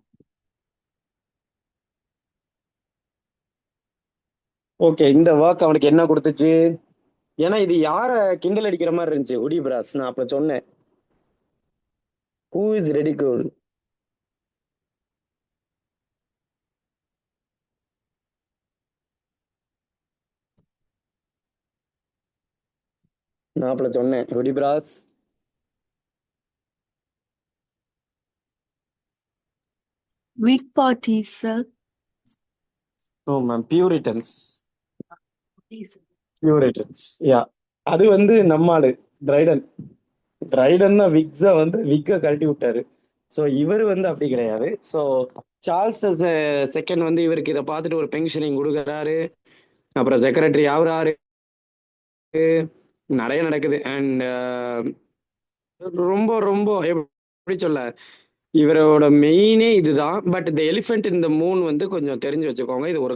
ஓகே, இந்த ஒர்க் அவனுக்கு என்ன கொடுத்துச்சு? ஏன்னா இது யாரை கிண்டல் அடிக்கிற மாதிரி இருந்துச்சு? ஹுடி பிராஸ். நான் அப்போ சொன்னேன், ஹூ இஸ் ரெடிகூல்? நான் அப்போ சொன்னேன் ஹுடி பிராஸ். Whig parties, sir. ஓ மேம், பியூரிட்டன்ஸ். பியூரிட்டன்ஸ், யா. அது வந்து நம்மாளு டிரைடன். டிரைடன் தான் விக்ஸை வந்து விக்கை கழட்டி விட்டாரு. ஸோ இவர் வந்து அப்படி கிடையாது. ஸோ சார்ல்ஸ் செகண்ட் வந்து இவருக்கு இதை பார்த்துட்டு ஒரு பென்ஷனிங் கொடுக்குறாரு. அப்புறம் செக்ரட்டரி ஆகுறாரு. நிறைய நடக்குது. அண்ட் ரொம்ப ரொம்ப எப்படி சொல்ல, இவரோட மெயினே இதுதான். பட் இந்த எலிஃபென்ட் இந்த மூன் வந்து கொஞ்சம் தெரிஞ்சு வச்சுக்கோங்க. இது ஒரு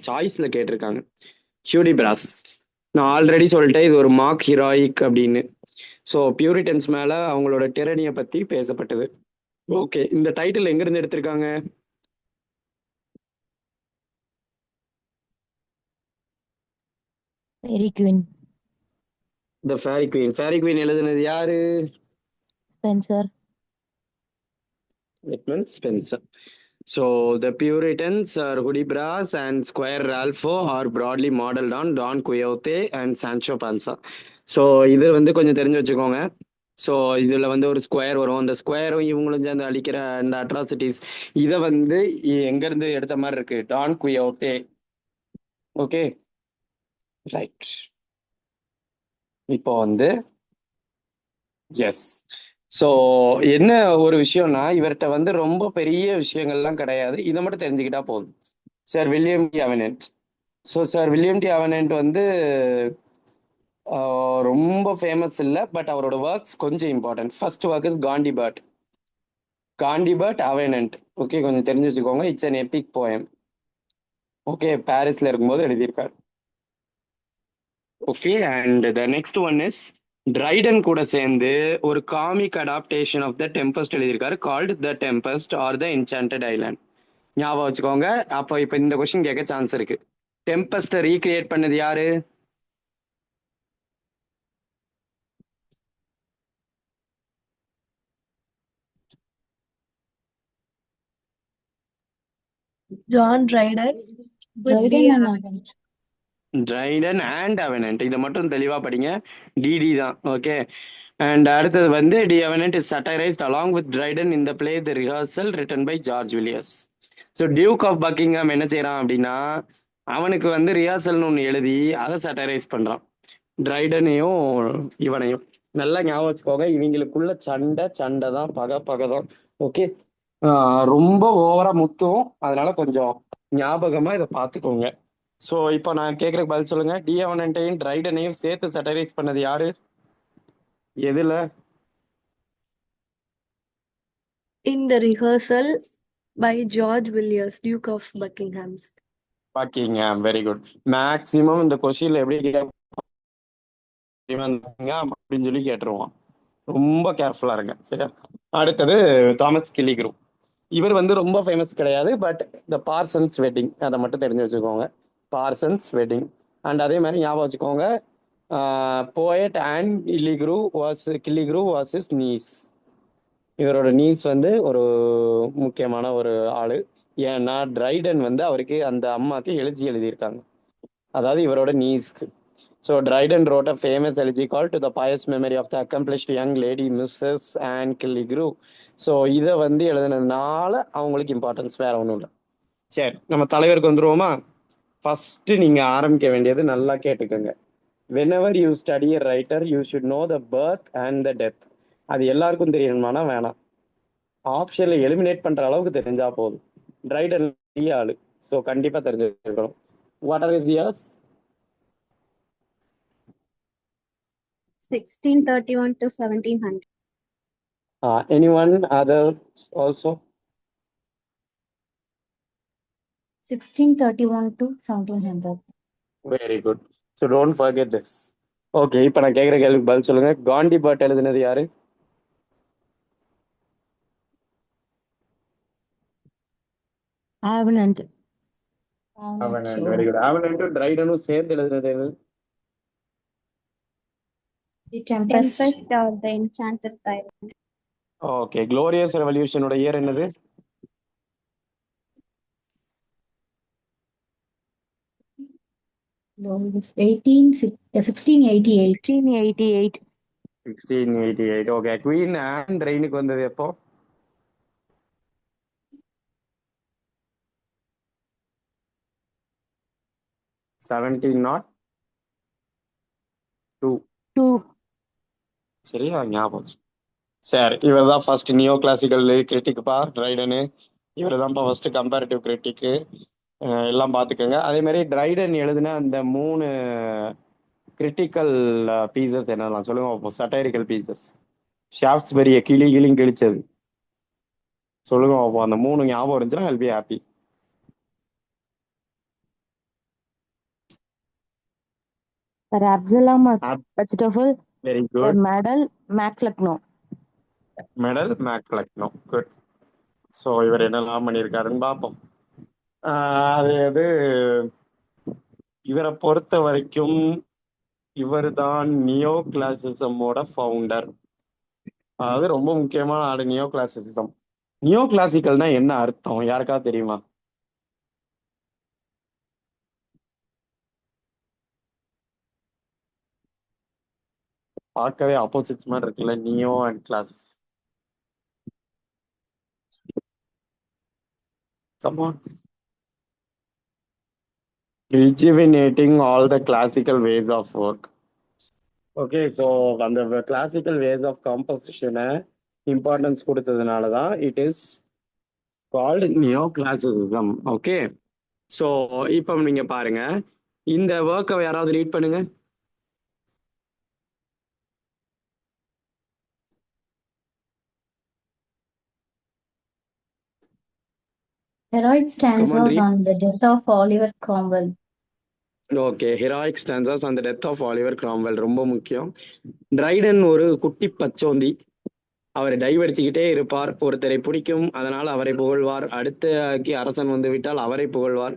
சாய்ஸ்ல கேட்டிருக்காங்க. ஹியூடி பிராஸ், நான் ஆல்ரெடி சொல்லிட்டேன் இது ஒரு மார்க் ஹீரோயிக் அப்படின்னு. ஸோ பியூரிட்டன்ஸ் மேல அவங்களோட டெரனியை பத்தி பேசப்பட்டது. ஓகே, இந்த டைட்டில் எங்க இருந்து எடுத்திருக்காங்க? Fairy Queen. த ஃபேரி குவீன். ஃபேரி குவீன் எழுதுனது யாரு? Spencer. Edmund Spencer. So the Puritans are Hudibras and Squire Ralpho are broadly modeled on Don Quixote and Sancho Panza. So இது வந்து கொஞ்சம் தெரிஞ்சு வச்சுக்கோங்க. ஸோ இதில் வந்து ஒரு ஸ்கொயர் வரும். அந்த ஸ்கொயரும் இவங்களும் சேர்ந்து அழிக்கிற அந்த அட்ராசிட்டிஸ், இதை வந்து எங்கேருந்து எடுத்த மாதிரி இருக்கு? டான் குயோத்தே. Okay, right. இப்போ வந்து எஸ். ஸோ என்ன ஒரு விஷயம்னா, இவர்கிட்ட வந்து ரொம்ப பெரிய விஷயங்கள்லாம் கிடையாது. இதை மட்டும் தெரிஞ்சுக்கிட்டா போதும். Sir William D Avenant. So sir William D Avenant வந்து ரொம்ப ஃபேமஸ் இல்லை, பட் அவரோட ஒர்க்ஸ் கொஞ்சம் important. First work is Gondibert. Gondibert Avenant. Okay, கொஞ்சம் தெரிஞ்சு வச்சுக்கோங்க. It's an epic poem. Okay, பாரிஸ்ல இருக்கும்போது எழுதியிருக்காரு. Okay, and the next one is Dryden கூட சேர்ந்து ஒரு comic adaptation of the Tempest எழுதியிருக்காரு, called the Tempest or the Enchanted Island. ஞாபகம் வச்சுக்கோங்க. அப்போ இப்போ இந்த கொஸ்டின் கேட்க சான்ஸ் இருக்கு. டெம்பஸ்ட்டை ரீக்ரியேட் பண்ணது யாரு? John Dryden. With Dryden D. and Evans. Evans. Dryden and Avenant. இதை மட்டும் தெளிவாக படிங்க. டிடி தான். ஓகே, அண்ட் அடுத்தது வந்து D Avenant is satirised along with Dryden in the play the Rehearsal written by George Villiers. So Duke of Buckingham என்ன செய்யறான் அப்படின்னா, அவனுக்கு வந்து ரிஹர்சல்னு ஒன்று எழுதி அதை சட்டைரைஸ் பண்ணுறான். ட்ரைடனையும் இவனையும் நல்லா ஞாபகம் வச்சுக்கோங்க. இவங்களுக்குள்ள சண்டை சண்டை தான், பகை பகை தான். ஓகே, ரொம்ப ஓவரா முத்தும். அதனால கொஞ்சம் ஞாபகமா இதை பார்த்துக்கோங்க. ஸோ இப்போ நான் கேட்குறக்கு பதில் சொல்லுங்க. டி அவனன்ட்டையும் ட்ரைடனையும் சேர்த்து சட்டரைஸ் பண்ணது யாரு? எதுல? In the rehearsal by George Villiers, Duke of Buckingham. Buckingham. Very good. Maximum இந்த கொஸ்டின்ல எப்படி அப்படின்னு சொல்லி கேட்டுருவான். ரொம்ப கேர்ஃபுல்லா இருங்க, சரியா? அடுத்தது தாமஸ் கில்லிக்ரூ. இவர் வந்து ரொம்ப ஃபேமஸ் கிடையாது, பட் த பார்சன்ஸ் வெட்டிங் அதை மட்டும் தெரிஞ்சு வச்சுக்கோங்க. Parsons wedding. அண்ட் அதே மாதிரி ஞாபகம் வச்சுக்கோங்க, poet and Killigrew was is niece. இவரோட நீஸ் வந்து ஒரு முக்கியமான ஒரு ஆளு. ஏன்னா ட்ரைடன் வந்து அவருக்கு அந்த அம்மாக்கு எழுதியிருக்காங்க, அதாவது இவரோட நீஸ்க்கு. So Dryden wrote a famous elegy called to the pious memory of the accomplished young lady Mrs. Anne Killigrew. So இதை வந்து எழுதுனதுனால அவங்களுக்கு இம்பார்ட்டன்ஸ் வேற ஒன்றும் இல்லை. சரி, நம்ம தலைவருக்கு வந்துருவோமா? ஃபர்ஸ்ட் நீங்க ஆரம்பிக்க வேண்டியது நல்லா கேட்டுக்கோங்க. whenever you study a writer you should know the birth and the death. அது எல்லாருக்கும் தெரியணுமானா வேணாம், ஆப்ஷன்ல எலிமினேட் பண்ற அளவுக்கு தெரிஞ்சா போதும். ட்ரைடன் பெரிய ஆளு, ஸோ கண்டிப்பா தெரிஞ்சிருக்கணும். What are is years? 1631 to 1700. Anyone others also? 1631 to 1700. Very good. So don't forget this. Okay, இப்போ நான் கேட்குற கேள்விக்கு பதில் சொல்லுங்க. காண்டி பட் எழுதுனது யாரு? ஆவனண்ட். Very good. ஆவனண்ட்டும் ட்ரைடனும் சேர்ந்து எழுதுனது எது? The Tempest. Tempest or the Enchanted Tyrant. Okay, glorious ரெவல்யூஷனோட இயர் என்னது? No, it's 1688. 1688. 1688. Okay, queen and ரெயினுக்கு வந்தது எப்போ? Seventeen nought two. 2. சரியா ஞாபகம். சரி, இவர் தான் ஃபர்ஸ்ட் நியோ கிளாசிக்கல் கிரிட்டிக்ப்பா ட்ரைடனு. இவர் தான்ப்பா ஃபர்ஸ்ட் கம்பேரிட்டிவ் கிரிட்டிக்கு. எல்லாம் பார்த்துக்கோங்க. அதே மாதிரி ட்ரைடன் எழுதின அந்த 3 கிரிட்டிக்கல் பீசஸ் என்னலாம் சொல்லுங்க பார்ப்போம். சட்டைரிக்கல் பீசஸ். ஷாஃப்ட்ஸ்பரியை கிளியும் கிழிச்சது சொல்லுங்க பார்ப்போம். அந்த 3 ஞாபகம் இருந்துச்சுன்னா I'll be happy. Sir Absalom Achitophel. Very Sir good. Medal Macflechno. Medal MacFlecknoe. Good. So இவர் என்னெல்லாம் பண்ணியிருக்காருன்னு பார்ப்போம். அது இவரை பொறுத்த வரைக்கும் இவர் தான் நியோ கிளாசிசமோட ஃபவுண்டர். அதாவது ரொம்ப முக்கியமான ஆடு நியோ கிளாசிசம். நியோ கிளாசிக்கல்னா என்ன அர்த்தம் யாருக்காவது தெரியுமா? பார்க்கவே ஆப்போசிட்ஸ் மாதிரி இருக்குல்ல, neo and class. Come on. Rejuvenating all the classical ways of work. Okay, so அந்த கிளாசிக்கல் வேஸ் ஆஃப் காம்போசிஷனை இம்பார்ட்டன்ஸ் கொடுத்ததுனால தான் it is called neo classicism. Okay, so இப்போ நீங்கள் பாருங்க, இந்த ஒர்க்கை யாராவது ரீட் பண்ணுங்க. Heroic stanzas read. on the death of Oliver Cromwell. Okay, heroic stanzas on the death of Oliver Cromwell ரொம்ப முக்கியம். ட்ரைடன் ஒரு குட்டி பச்சோந்தி. அவர் டைவடிச்சுக்கிட்டே இருப்பார். ஒருத்தரை பிடிக்கும், அதனால் அவரை புகழ்வார். அடுத்த அரசன் வந்து விட்டால் அவரை புகழ்வார்.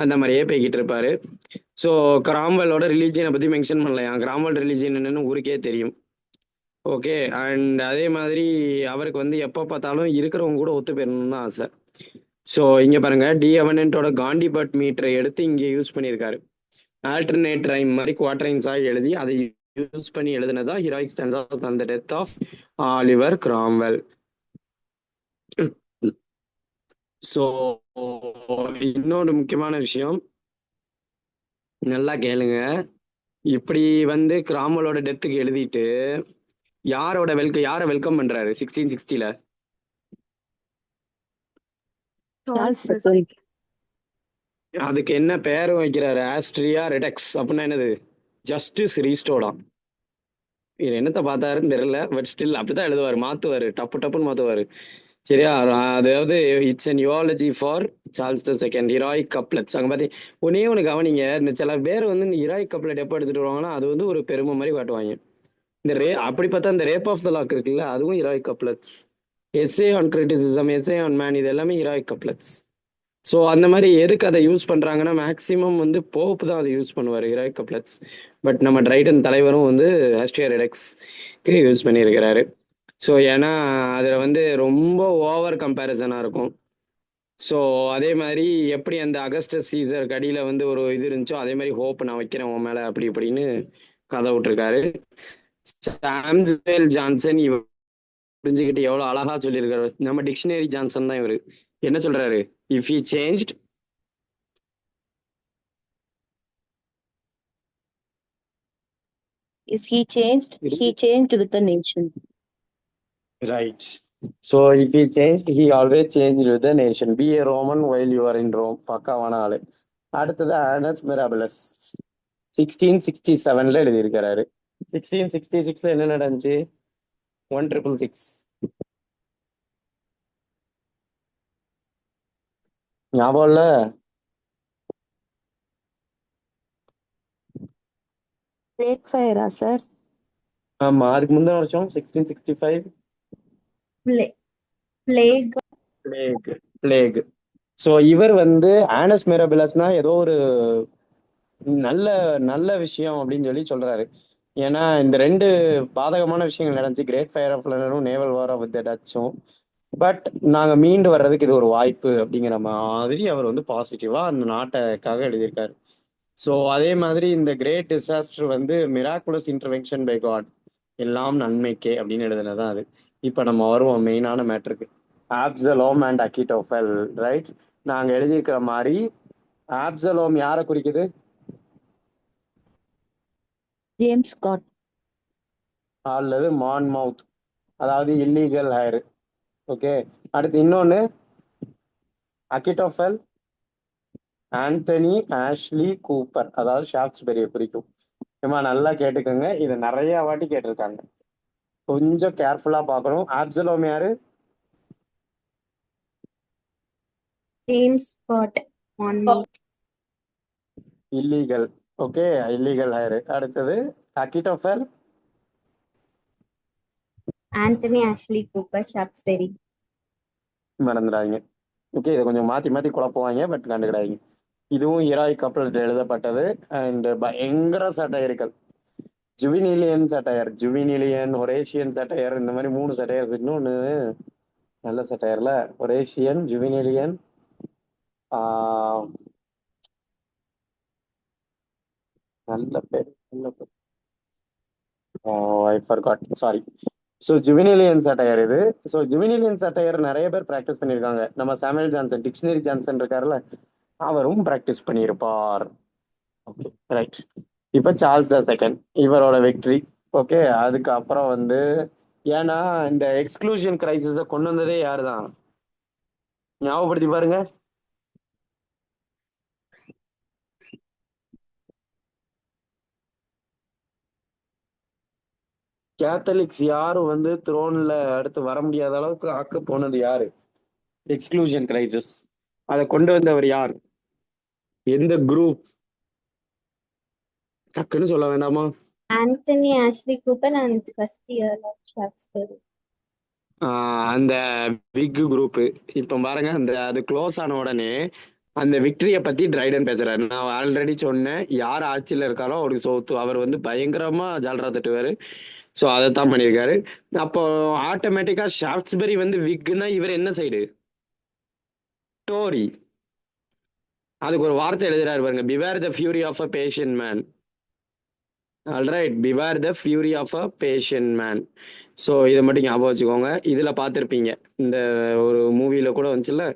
அந்த மாதிரியே போய்கிட்டு இருப்பார். ஸோ கிராம்வெல்லோட ரிலீஜியனை பற்றி மென்ஷன் பண்ணலையா? கிராம்வெல் ரிலீஜியன் என்னன்னு ஊருக்கே தெரியும். ஓகே, அண்ட் அதே மாதிரி அவருக்கு வந்து எப்போ பார்த்தாலும் இருக்கிறவங்க கூட ஒத்து போயிடணும்னு தான் ஆசை. ஸோ இங்கே பாருங்க, டி அவனன்ட்டோட காண்டி பட் மீட்டரை எடுத்து இங்கே யூஸ் பண்ணியிருக்காரு. ஆல்டர்னேட் ரைம் மாதிரி குவாட்ரைன்ஸாக எழுதி அதை யூஸ் பண்ணி எழுதுனதா heroic stanzas on the death of Oliver Cromwell. So இன்னொரு முக்கியமான விஷயம் நல்லா கேளுங்க. இப்படி வந்து கிராம்வெலோட டெத்துக்கு எழுதிட்டு யாரை வெல்கம் பண்றாரு 1660ல? Charles Charles II. அதுக்கு என்ன பேரும் வைக்கிறாரு? ஆஸ்ட்ரியா ரெடெக்ஸ். அப்படின்னா என்னது? ஜஸ்டிஸ் ரீஸ்டோர்டா. இது என்னத்தை பார்த்தாருன்னு தெரியல, பட் ஸ்டில் அப்படிதான் எழுதுவார், மாத்துவாரு, டப்புன்னு மாத்துவாரு. சரியா? அதாவது it's an eulogy for Charles the second. Heroic couplets. அங்கே பார்த்தி ஒன்று கவனிங்க, இந்த சில பேர் வந்து இந்த ஹீராயிக் கப்லெட் எப்போ எடுத்துட்டு வருவாங்கன்னா அது வந்து ஒரு பெருமை மாதிரி காட்டுவாங்க. இந்த அப்படி பார்த்தா இந்த ரேப் ஆஃப் த லாக் இருக்குல்ல, அதுவும் heroic couplets. Essay on criticism, essay on man, இது எல்லாமே ஹீராயிக் கப்லெட்ஸ். ஸோ அந்த மாதிரி எதுக்கு அதை யூஸ் பண்ணுறாங்கன்னா மேக்ஸிமம் வந்து போப் தான் அதை யூஸ் பண்ணுவார் ஹீரோயிக் கப்லெட்ஸ். பட் நம்ம ட்ரைடன் தலைவரும் வந்து ஆஸ்ட்ரியா யூஸ் பண்ணியிருக்கிறாரு. ஸோ ஏன்னா அதில் வந்து ரொம்ப ஓவர் கம்பேரிசனாக இருக்கும். ஸோ அதே மாதிரி எப்படி அந்த அகஸ்டஸ் சீசருக்கு அடியில் வந்து ஒரு இது இருந்துச்சோ அதே மாதிரி ஹோப் நான் வைக்கிறேன் உன் மேலே அப்படி இப்படின்னு கதை விட்டுருக்காரு. சாம்சுவேல் ஜான்சன் இவர் புரிஞ்சுக்கிட்டு எவ்வளோ அழகா சொல்லியிருக்காரு. நம்ம டிக்ஷனரி ஜான்சன் தான் இவர். என்ன சொல்றாரு? If he changed If he changed with the nation. Right. So if he change he always change with the nation. Be a Roman while you are in Rome. பக்காவான ஆளு. அடுத்தது ஆனஸ் மிராபிலஸ் 1667 எழுதியிருக்கிறாரு. 1666 என்ன நடந்துச்சு? 1666 ஞாபகம் இல்ல? Great fire, sir. ஆமா, அதுக்கு முந்தின வருஷம் 1665 Plague. பிளேக். ஸோ இவர் வந்து ஆனஸ் மிராபிலஸ்னா ஏதோ ஒரு நல்ல நல்ல விஷயம் அப்படின்னு சொல்லி சொல்றாரு. ஏன்னா இந்த ரெண்டு பாதகமான விஷயங்கள் நடந்துச்சு, கிரேட் ஃபயர் ஆஃப் லண்டனும் நேவல் வார் ஆஃப் த டச்சும். பட் நாங்கள் மீண்டு வர்றதுக்கு இது ஒரு வாய்ப்பு அப்படிங்கிற மாதிரி அவர் வந்து பாசிட்டிவாக அந்த நாட்டுக்காக எழுதியிருக்காரு. ஸோ அதே மாதிரி இந்த கிரேட் டிசாஸ்டர் வந்து மிராக்குலஸ் இன்டர்வென்ஷன் பை காட், எல்லாம் நன்மைக்கே அப்படின்னு எழுதுனதான் அது. இப்போ நம்ம வருவோம் மெயினான மேட்ருக்கு. ஆப்சலோம் அண்ட் அகிட்டோஃபெல். ரைட், நாங்கள் எழுதியிருக்கிற மாதிரி ஆப்சலோம் யாரை குறிக்குது? James Scott. அல்லது மான்மவுத், அதாவது இல்லீகல் ஹையர். ஓகே, அடுத்து இன்னொன்று அகிட்டோஃபெல் ஆண்டனி ஆஷ்லி கூப்பர், அதாவது ஷாப்ஸ்பெரியை குறிக்கும். ஏமா நல்லா கேட்டுக்கோங்க, இதை நிறைய வாட்டி கேட்டிருக்காங்க, கொஞ்சம் கேர்ஃபுல்லாக பார்க்கணும். ஆப்சலோம் யாரு? James Scott. Monmouth. Illegal. Okay, illegal higher. அடுத்தது அகிட்டோஃபெல் Anthony Ashley Cooper. Shaftesbury. மறந்துடாதீங்க. ஓகே, இதை கொஞ்சம் மாற்றி மாற்றி குழப்புவாங்க, பட் கண்டுக்கிடாதீங்க. இதுவும் ஹீரோயிக் கப்பல் எழுதப்பட்டது. அண்ட் பயங்கர சட்டையர்கள், ஜுவினிலியன் சட்டையர், ஜுவினிலியன், ஒரேஷியன் சட்டையர், இந்த மாதிரி 3 சட்டையர்ஸ். இன்னொன்று நல்ல சட்டையர்ல ஒரேஷியன், ஜுவினிலியன், நல்ல பேர் நல்ல பேர், I forgot, sorry. So Juvenalian satire இது. ஸோ ஜுவினிலியன் சட்டையர் நிறைய பேர் ப்ராக்டிஸ் பண்ணியிருக்காங்க. நம்ம சாமுவேல் ஜான்சன், டிக்ஷனரி ஜான்சன் இருக்காருல்ல, அவரும் ப்ராக்டிஸ் பண்ணியிருப்பார். Okay right. இப்போ சார்ல்ஸ் த செகண்ட், இவரோட வெற்றி. ஓகே, அதுக்கப்புறம் வந்து ஏன்னா இந்த எக்ஸ்க்ளூஷன் கிரைசிஸை கொண்டு வந்ததே யாரு தான்? ஞாபகப்படுத்தி பாருங்க. கேத்தலிக்ஸ் யாரும் வந்து த்ரோன்ல அடுத்து வர முடியாத அளவுக்கு ஆக்க போனது யாரு? Exclusion crisis. அதை கொண்டு வந்தவர் யார்? எந்த குரூப்? டக்குன்னு சொல்ல வேண்டாமா? Anthony Ashley Cooper and first year of Shaftesbury. அந்த விக் குரூப்பு. இப்போ பாருங்க, அந்த அது க்ளோஸ் ஆன உடனே அந்த விக்டரியை பத்தி ட்ரைடன் பேசுறாரு. நான் ஆல்ரெடி சொன்னேன், யார் ஆட்சியில் இருக்காரோ அவருக்கு சோத்து, அவர் வந்து பயங்கரமா ஜால்ரா தட்டுவாரு. ஸோ அதைத்தான் பண்ணியிருக்காரு. அப்போ ஆட்டோமேட்டிக்கா ஷாஃப்ட்ஸ்பெரி வந்து விக்னா இவர் என்ன சைடு? டோரி. அதுக்கு ஒரு வார்த்தை எழுதுறாரு பாருங்க, beware the fury of a fashion man. Alright, beware the fury of a fashion man. So இதை மட்டும் ஞாபகம் வச்சுக்கோங்க. இதில் பார்த்துருப்பீங்க, இந்த ஒரு மூவியில் கூட வந்துச்சுல்ல,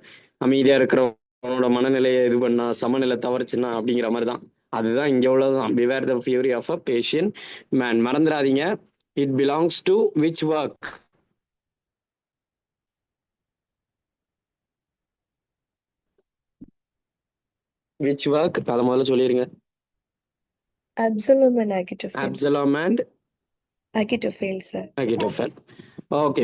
அமைதியாக இருக்கிறவனோட மனநிலையை இது பண்ணா சமநிலை தவறுச்சுன்னா அப்படிங்கிற மாதிரி தான். அதுதான் இங்கே உள்ளதுதான், beware the fury of a fashion man. மறந்துடாதீங்க, it belongs to which work? Which work? அதை முதல்ல சொல்லிடுங்க. Absalom and Ahithophel. Absalom and Ahithophel, sir. Achitophel. Okay,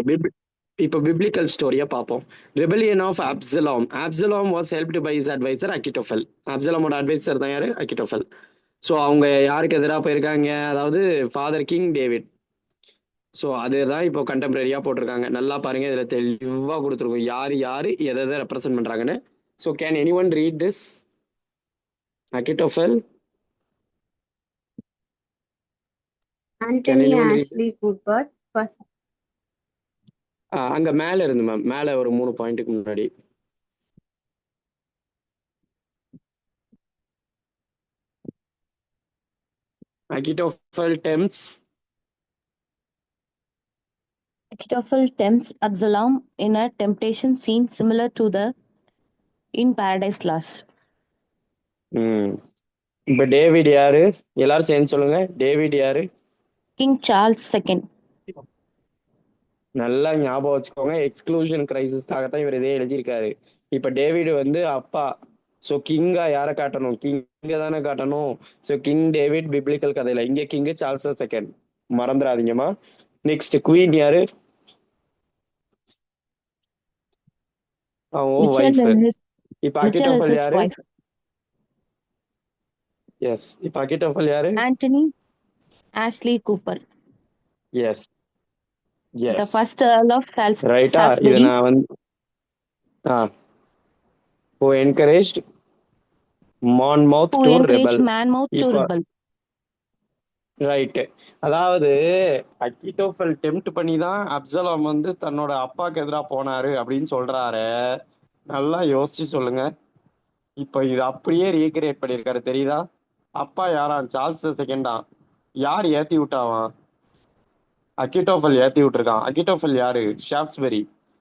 இப்போ பிப்ளிக்கல் ஸ்டோரியை பார்ப்போம். Rebellion of Absalom. Absalom was helped by his adviser Achitophel. அப்சலோமோட அட்வைசர் தான் யாரு? அகிட்டோஃபெல். ஸோ அவங்க யாருக்கு எதிராக போயிருக்காங்க? அதாவது ஃபாதர் கிங் டேவிட். ஸோ அதுதான் இப்போ கண்டெம்பரரியாக போட்டிருக்காங்க. நல்லா பாருங்க, இதில் தெளிவாக கொடுத்துருக்கோம் யார் யார் எதை எதை ரெப்ரசென்ட் பண்ணுறாங்கன்னு. So can anyone read this? Achitophel? Can Anthony anyone read? Ashley Cooper, first அங்க மேல இருந்து மேம், மேல ஒரு 3 பாயிண்ட்டுக்கு முன்னாடி. Achitophel tempts. Achitophel tempts Absalom in a temptation scene similar to the in Paradise Lost. இப்ப டேவிட் யாரு? எல்லாரும் சேர்ந்து சொல்லுங்க. டேவிட் யாரு? King Charles II. நல்லா ஞாபகம் வச்சுக்கோங்க. எக்ஸ்க்ளூஷன் கிரைசிஸ்க்காகத்தான் இவர் இதே எழுதியிருக்காரு. இப்ப டேவிட் வந்து அப்பா. ஸோ கிங்கா யாரை காட்டணும்? கிங்க தானே காட்டணும். ஸோ கிங் டேவிட் பிப்ளிக்கல் கதையில, இங்க கிங் சார்ல்ஸ் செகண்ட், மறந்துடாதீங்கம்மா. நெக்ஸ்ட் குவீன் யாரு? அவங்க Mitchell ஒய்ஃப். and his இப்ப Mitchell is அகிட்டோஃபல் his யாரு? wife. எஸ். இப்ப அகிட்டோஃபல் யாரு? Anthony Ashley Cooper, yes the yes first Earl of ரைட்டா. இதை Salisbury, நான் வந்து who encouraged Monmouth who to encouraged rebel. Monmouth to இப்போ rebel. ரைட். அதாவது அகிட்டோஃபல் டெம்ப்ட் பண்ணி தான் அப்சலோம் வந்து தன்னோட அப்பாக்கு எதிராக போனாரு அப்படின்னு சொல்றாரு. நல்லா யோசிச்சு சொல்லுங்க. இப்போ இது அப்படியே ரீக்ரியேட் பண்ணியிருக்காரு, தெரியுதா? அப்பா யாராம்? சார்ல்ஸ் செகண்டா. யார் ஏத்தி விட்டாவான்? அகிட்டோஃபல் ஏத்தி விட்டுருக்கான். அகிட்டோஃபல் யாரு? ஷாப்ஸ்பெரி.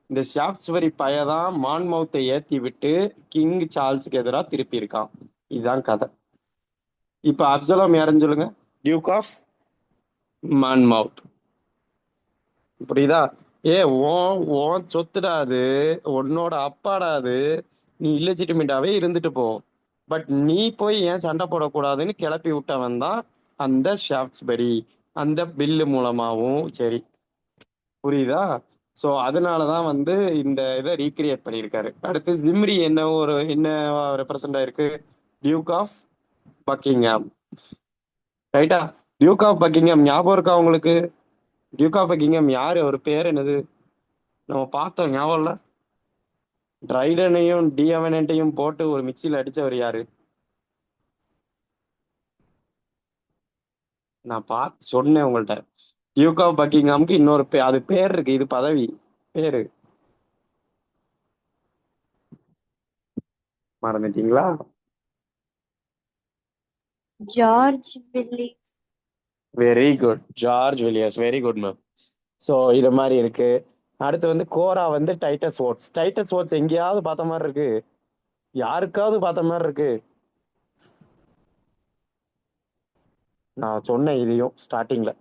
இந்த ஷாப்ஸ்பெரி பையதான் மான்மவுத்தை ஏத்தி விட்டு கிங் சார்ல்ஸுக்கு எதிராக திருப்பி இருக்கான். இதுதான் கதை. இப்ப அப்சலோம் யாருன்னு சொல்லுங்க. Duke of Monmouth. புரியுதா? ஏ ஓன் சொத்துடாது, உன்னோட அப்பாடாது, நீ இல்லிஜிட்டிமேட்டாவே இருந்துட்டு போ, பட் நீ போய் ஏன் சண்டை போடக்கூடாதுன்னு கிளப்பி விட்டவன் தான் அந்த ஷாப்ஸ்பெரி. அந்த பில்லு மூலமாவும் சரி, புரியுதா? ஸோ அதனாலதான் வந்து இந்த இதை ரீக்ரியேட் பண்ணியிருக்காரு. அடுத்து ஜிம்ரி என்ன ரெப்ரசன்ட் ஆயிருக்கு? Duke of Buckingham. ரைட்டா? டியூக் ஆஃப் பக்கிங்ஹாம் ஞாபகம் இருக்கா உங்களுக்கு? டியூக் ஆஃப் பக்கிங்ஹாம் யாரு? அவர் பேர் என்னது? நம்ம பார்த்தோம், ஞாபகம் இல்ல? ட்ரைடனையும் டிஎவனண்ட்டையும் போட்டு ஒரு மிக்சியில் அடிச்சவர் யாரு? நான் பார்த்து சொன்னேன் உங்கள்கிட்ட. டியூக் ஆஃப் பக்கிங்ஹாமுக்கு இன்னொரு அது பேர் இருக்கு, இது பதவி பேரு. மறந்துட்டீங்களா? George Willis. Very good, George Villiers. Very good ma'am. So இது மாதிரி இருக்கு. அடுத்து வந்து கோரா வந்து டைட்டஸ் ஓட்ஸ். டைட்டஸ் ஓட்ஸ் எங்கேயாவது பார்த்த மாதிரி இருக்கு? யாருக்காவது பார்த்த மாதிரி இருக்கு? நான் சொன்னேன் இதையும் ஸ்டார்டிங்ல.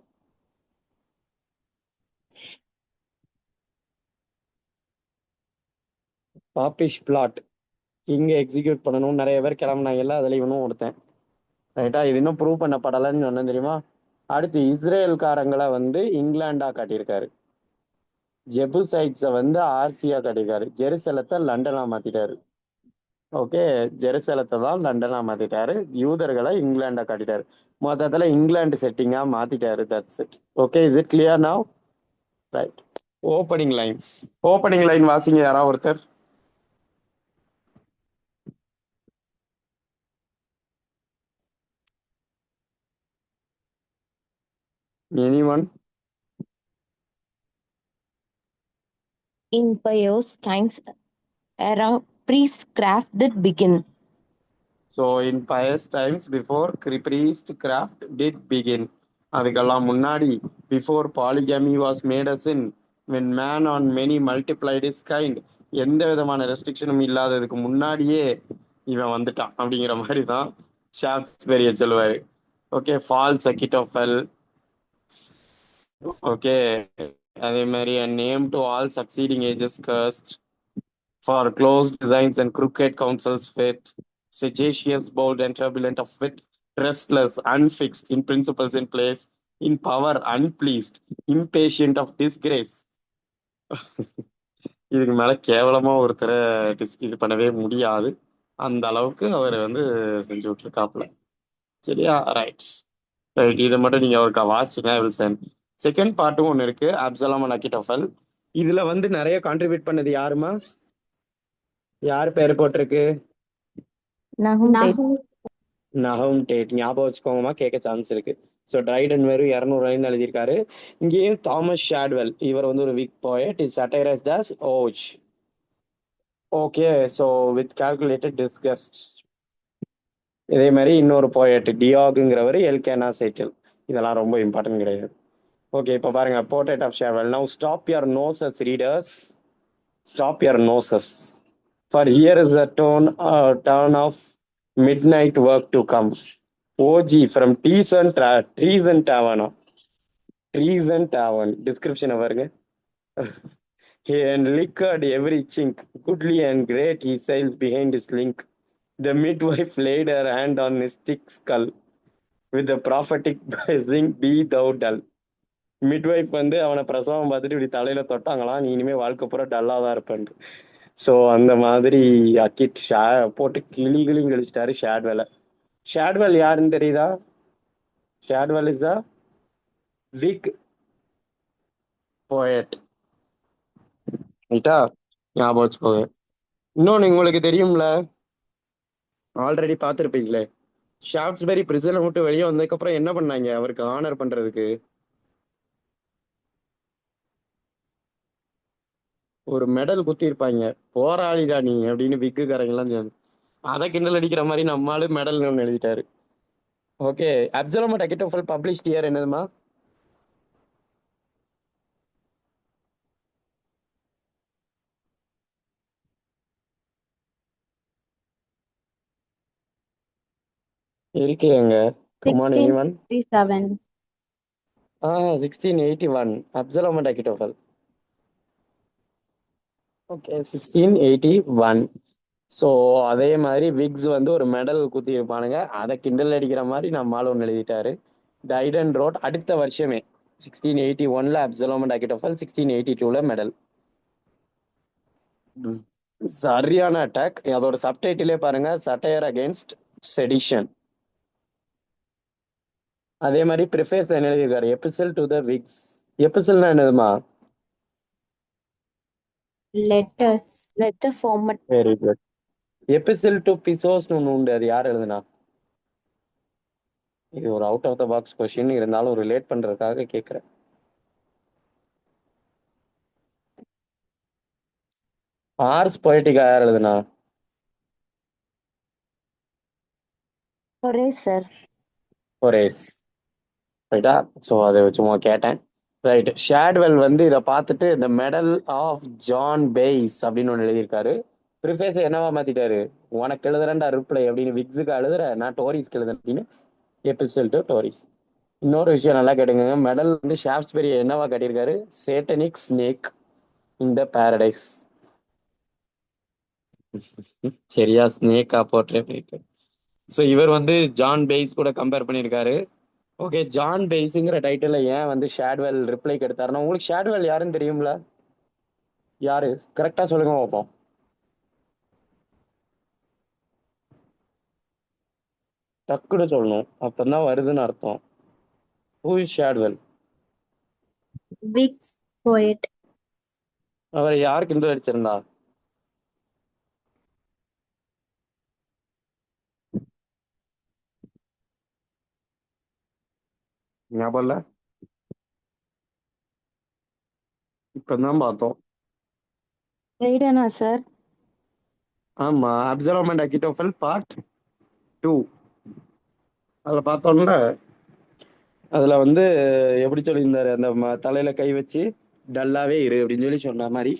பாப்பிஷ் பிளாட், கிங்க எக்ஸிக்யூட் பண்ணணும்னு நிறைய பேர் கிளம்புனாங்கல்ல, அதுல இவனும் ஒருத்தன். ரைட்டா? இது இன்னும் ப்ரூவ் பண்ணப்படலைன்னு சொன்னேன், தெரியுமா? அடுத்து இஸ்ரேல்காரங்களை வந்து இங்கிலாண்டா காட்டியிருக்காரு. ஜெபுசைட்ஸை வந்து ஆர்சியா காட்டியிருக்காரு. ஜெருசலத்தை லண்டனா மாத்திட்டாரு. ஓகே, ஜெருசலத்தை தான் லண்டனா மாத்திட்டாரு. யூதர்களை இங்கிலாண்டா காட்டிட்டாரு. மொத்தத்துல இங்கிலாந்து செட்டிங்கா மாத்திட்டாரு. That's it. Okay, is it clear now? Right. Opening lines. Opening line வாசிங்க யாராவது ஒருத்தர். Anyone? In pious times, era priestcraft did begin. So in pious times before priestcraft did begin. அதுக்கெல்லாம் முன்னாடி, before polygamy was made a sin, when man on many multiplied his kind, எந்த விதமான ரெஸ்ட்ரிக்ஷனும் இல்லாததுக்கு முன்னாடியே இவன் வந்துட்டான் அப்படிங்கிற மாதிரி தான் ஷாக்ஸ்பியர் சொல்லுவாரு. Okay, falls அகிட்டோஃபல். ஓகே, அதே மாதிரி a name to all succeeding ages cursed, for closed designs and crooked counsels fit, sagacious, bold, and turbulent of wit, restless, unfixed, in principles in place, in power unpleased, impatient of disgrace. இதுக்கு மேல கேவலமா ஒருத்தரை இது பண்ணவே முடியாது. அந்த அளவுக்கு அவர் வந்து செஞ்சு விட்டுருக்காப்புல. சரியா? Right right. இதை மட்டும் நீங்க அவருக்கு வாட்சிங்க. வில்சன் செகண்ட் பார்ட்டும் ஒன்று இருக்கு, அப்சலாம் அண்ட் அகிட்டோஃபல். இதுல வந்து நிறைய கான்ட்ரிபியூட் பண்ணது யாருமா? யார் பேர் போட்டிருக்கு? Nahum Tate. Nahum. நஹும் டேட். ஞாபகம் வச்சுக்கோங்கம்மா, கேட்க சான்ஸ் இருக்கு. ஸோ ட்ரைடன் வெறும் 200 எழுதியிருக்காரு. இங்கேயும் தாமஸ் ஷாட்வெல், இவர் வந்து ஒரு weak poet, is satirised as Og. Okay, so with calculated disgust. இதே மாதிரி இன்னொரு போயட் டியாகுங்கிறவர் எல்கேனா சைக்கிள். இதெல்லாம் ரொம்ப இம்பார்ட்டன்ட் கிடையாது. ஓகே, இப்போ பாருங்க, portrait of Shadwell. Now stop your noses readers, stop your noses. For here is the turn of midnight work to come. OG from Treason Tavern. Treason Tavern. Description பாருங்க. And liquored every chink. Goodly and great he sails behind his link. The midwife laid her hand on his thick skull. With the prophetic blessing, be thou dull. Midwife வந்து அவனை பிரசவம் பார்த்துட்டு இப்படி தலையில தொட்டாங்களாம், நீ இனிமே வாழ்க்கை பூரா டல்லா தான் இருப்பேன். ஸோ அந்த மாதிரி அக்கிட் போட்டு கிளிகளையும் கழிச்சிட்டாரு ஷாட்வெல்ல. ஷாட்வெல் யாருன்னு தெரியுதா? Shadwell is the week poet. ரைட்டா, ஞாபகம் வச்சுக்கோங்க. இன்னொன்று உங்களுக்கு தெரியும்ல, ஆல்ரெடி பார்த்துருப்பீங்களே, ஷாப்ஸ்பெரி பிரிசனை விட்டு வெளியே வந்ததுக்கப்புறம் என்ன பண்ணாங்க அவருக்கு ஆனர் பண்றதுக்கு? ஒரு மெடல் குத்திருப்பாங்க, போராளிடா நீ அப்படின்னு விக்குக்காரங்கெல்லாம் சேர்ந்து. அதை கிண்டல் அடிக்கிற மாதிரி நம்மளும் மெடல் ஒன்று எழுதிட்டாரு. Okay, Absalom and Achitophel published year என்னதுமா? இருக்கேங்க. Come on anyone. 1667. 1681 Absalom and Achitophel. Okay, 1681. So அதே மாதிரி விக்ஸ் வந்து ஒரு மெடல் குத்தி இருப்பானுங்க, அதை கிண்டல் அடிக்கிற மாதிரி நம்மளால ஒன்று எழுதிட்டாரு. டைடன் ரோட் அடுத்த வருஷமே 1681 அப்சலோம் அட் அகிட்டோஃபல், 1682 மெடல். சரியான அட்டாக். அதோட சப்டைட்டிலே பாருங்க, சட்டையர் அகேன்ஸ்ட் செடிஷன். அதே மாதிரி ப்ரிஃபேஸ்ல என்ன எழுதியிருக்காரு? எபிசல் டு த விக்ஸ். எபிசல்னா என்னதுமா? Letters. Letter format. Very good. Epistle to பிசோஸ்னு ஒன்று உண்டு, அது யார் எழுதுனா? இது ஒரு out of the box question, இருந்தாலும் ரிலேட் பண்றதுக்காக கேட்குறேன். ஆர்ஸ் பொயட்டிக்கா யார் எழுதுனா? Horace, sir. ஒரேஸ். ரைட்டா, ஸோ அதை சும்மா கேட்டேன். ரைட், ஷாட்வெல் வந்து இதை பார்த்துட்டு இந்த மெடல் ஆஃப் ஜான் பேய்ஸ் அப்படின்னு ஒன்று எழுதியிருக்காரு. ப்ரிஃபேஸை என்னவா மாத்திட்டாரு? உனக்கு எழுதுறேன்டா ரிப்ளை அப்படின்னு விக்ஸுக்கு எழுதுற, நான் டோரிஸ்க்கு எழுதுறேன் அப்படின்னு எபிசல் டு டோரிஸ். இன்னொரு விஷயம் நல்லா கேட்டுங்க, மெடல் வந்து ஷாப்ஸ்பெரி என்னவா காட்டியிருக்காரு? சேட்டனிக் ஸ்னேக் இன் த பாரடைஸ். சரியா, ஸ்னேக்கா போர்ட்ரேட். ஸோ இவர் வந்து ஜான் பேய்ஸ் கூட கம்பேர் பண்ணியிருக்காரு. ஓகே, ஜான் பேய்ஸுங்கிற டைட்டில் ஏன் வந்து ஷாட்வெல் ரிப்ளைக்கு எடுத்தாருன்னா, உங்களுக்கு ஷாட்வெல் யாருன்னு தெரியும்ல? யாரு கரெக்டாக சொல்லுங்க பார்ப்போம். டக்குன்னு சொல்லணும், அப்பதான் வருதுன்னு அர்த்தம். Who is Shadwell? Vic's poet. அவர் யார் கிண்டல் அடிச்சிருந்தா? ஞாபகம் இல்ல, இப்பதான் பார்த்தோம். Raidana, sir. ஆமா, அப்சலோம் அண்ட் அகிட்டோஃபல் பார்ட் 2 அதில் பார்த்தோம்ல. அதுல வந்து எப்படி சொல்லியிருந்தாரு, அந்த தலையில கை வச்சு டல்லாவே இரு அப்படின்னு சொல்லி சொன்ன மாதிரி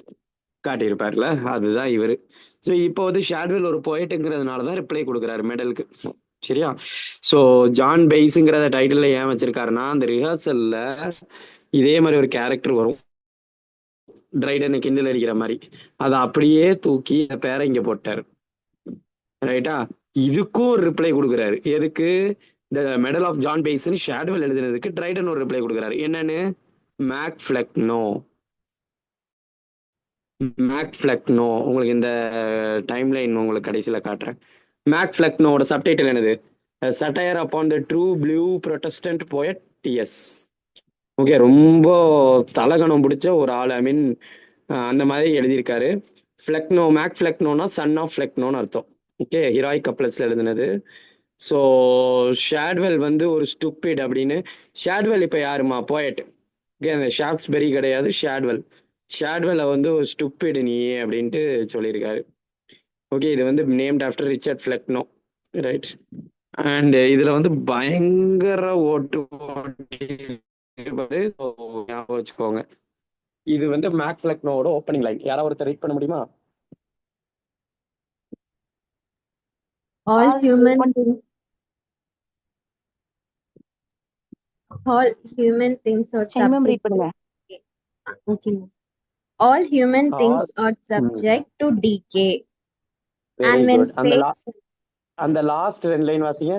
காட்டியிருப்பார்ல, அதுதான் இவர். ஸோ இப்போ வந்து ஷாட்வெல் ஒரு போயிட்டுங்கிறதுனால தான் ரிப்ளை கொடுக்குறாரு மெடலுக்கு. சரியா? ஸோ ஜான் பெய்ஸுங்கிறத டைட்டில் ஏன் வச்சிருக்காருன்னா, அந்த ரிஹர்சல்ல இதே மாதிரி ஒரு கேரக்டர் வரும், ட்ரைடனை கிண்டல் அடிக்கிற மாதிரி, அதை அப்படியே தூக்கி பேரை இங்க போட்டார். ரைட்டா, இதுக்கும் ஒரு ரிப்ளை கொடுக்குறாரு. எதுக்கு? இந்த மெடல் ஆஃப் ஜான் பெய்ஸ்னு ஷாட்வெல் எழுதுனதுக்கு ட்ரைடன் ஒரு ரிப்ளை கொடுக்குறாரு. என்னன்னு? மேக் ஃபிளக்னோ. மேக் ஃபிளக்னோ உங்களுக்கு இந்த டைம்லைன் உங்களுக்கு கடைசியில் காட்டுறேன். மேக் ஃபிளக்னோட சப்டைட்டில் என்னது? Satire upon the true blue protestant poet TS. Okay, ரொம்ப தலகணம் பிடிச்ச ஒரு ஆள், ஐ மீன் அந்த மாதிரி எழுதியிருக்காரு. ஃப்ளெக்னோ மேக் ஃப்ளெக்னோனா சன் ஆஃப் ஃப்ளெக்னோன்னு அர்த்தம். ஓகே, ஹீராயிக் கப்லெட்ஸில் எழுதுனது. ஸோ ஷேட்வெல் வந்து ஒரு ஸ்டூப்பிட் அப்படின்னு. ஷேட்வெல் இப்போ யாருமா போயட்? ஓகே, அந்த ஷாக்ஸ்பெரி கிடையாது, ஷேட்வெல். ஷேட்வெல்லை வந்து ஒரு ஸ்டூப்பிட் நீ அப்படின்ட்டு சொல்லியிருக்காரு. ஓகே, இது வந்து named after Richard Flecknoe, right? And இதில் வந்து பயங்கர ஓட்டு இருப்பாரு. ஸோ ஞாபகம் வச்சுக்கோங்க. இது வந்து மேக் ஃப்ளெக்னோட ஓப்பனிங் லைன். யாராவது ஒருத்தர் ரீட் பண்ண முடியுமா? All human things are ma'am read subject. பண்ணுங்க. Okay. All human things All- are subject to decay. Very And when good. அந்த லாஸ்ட் 2 லைன் வாசிங்க.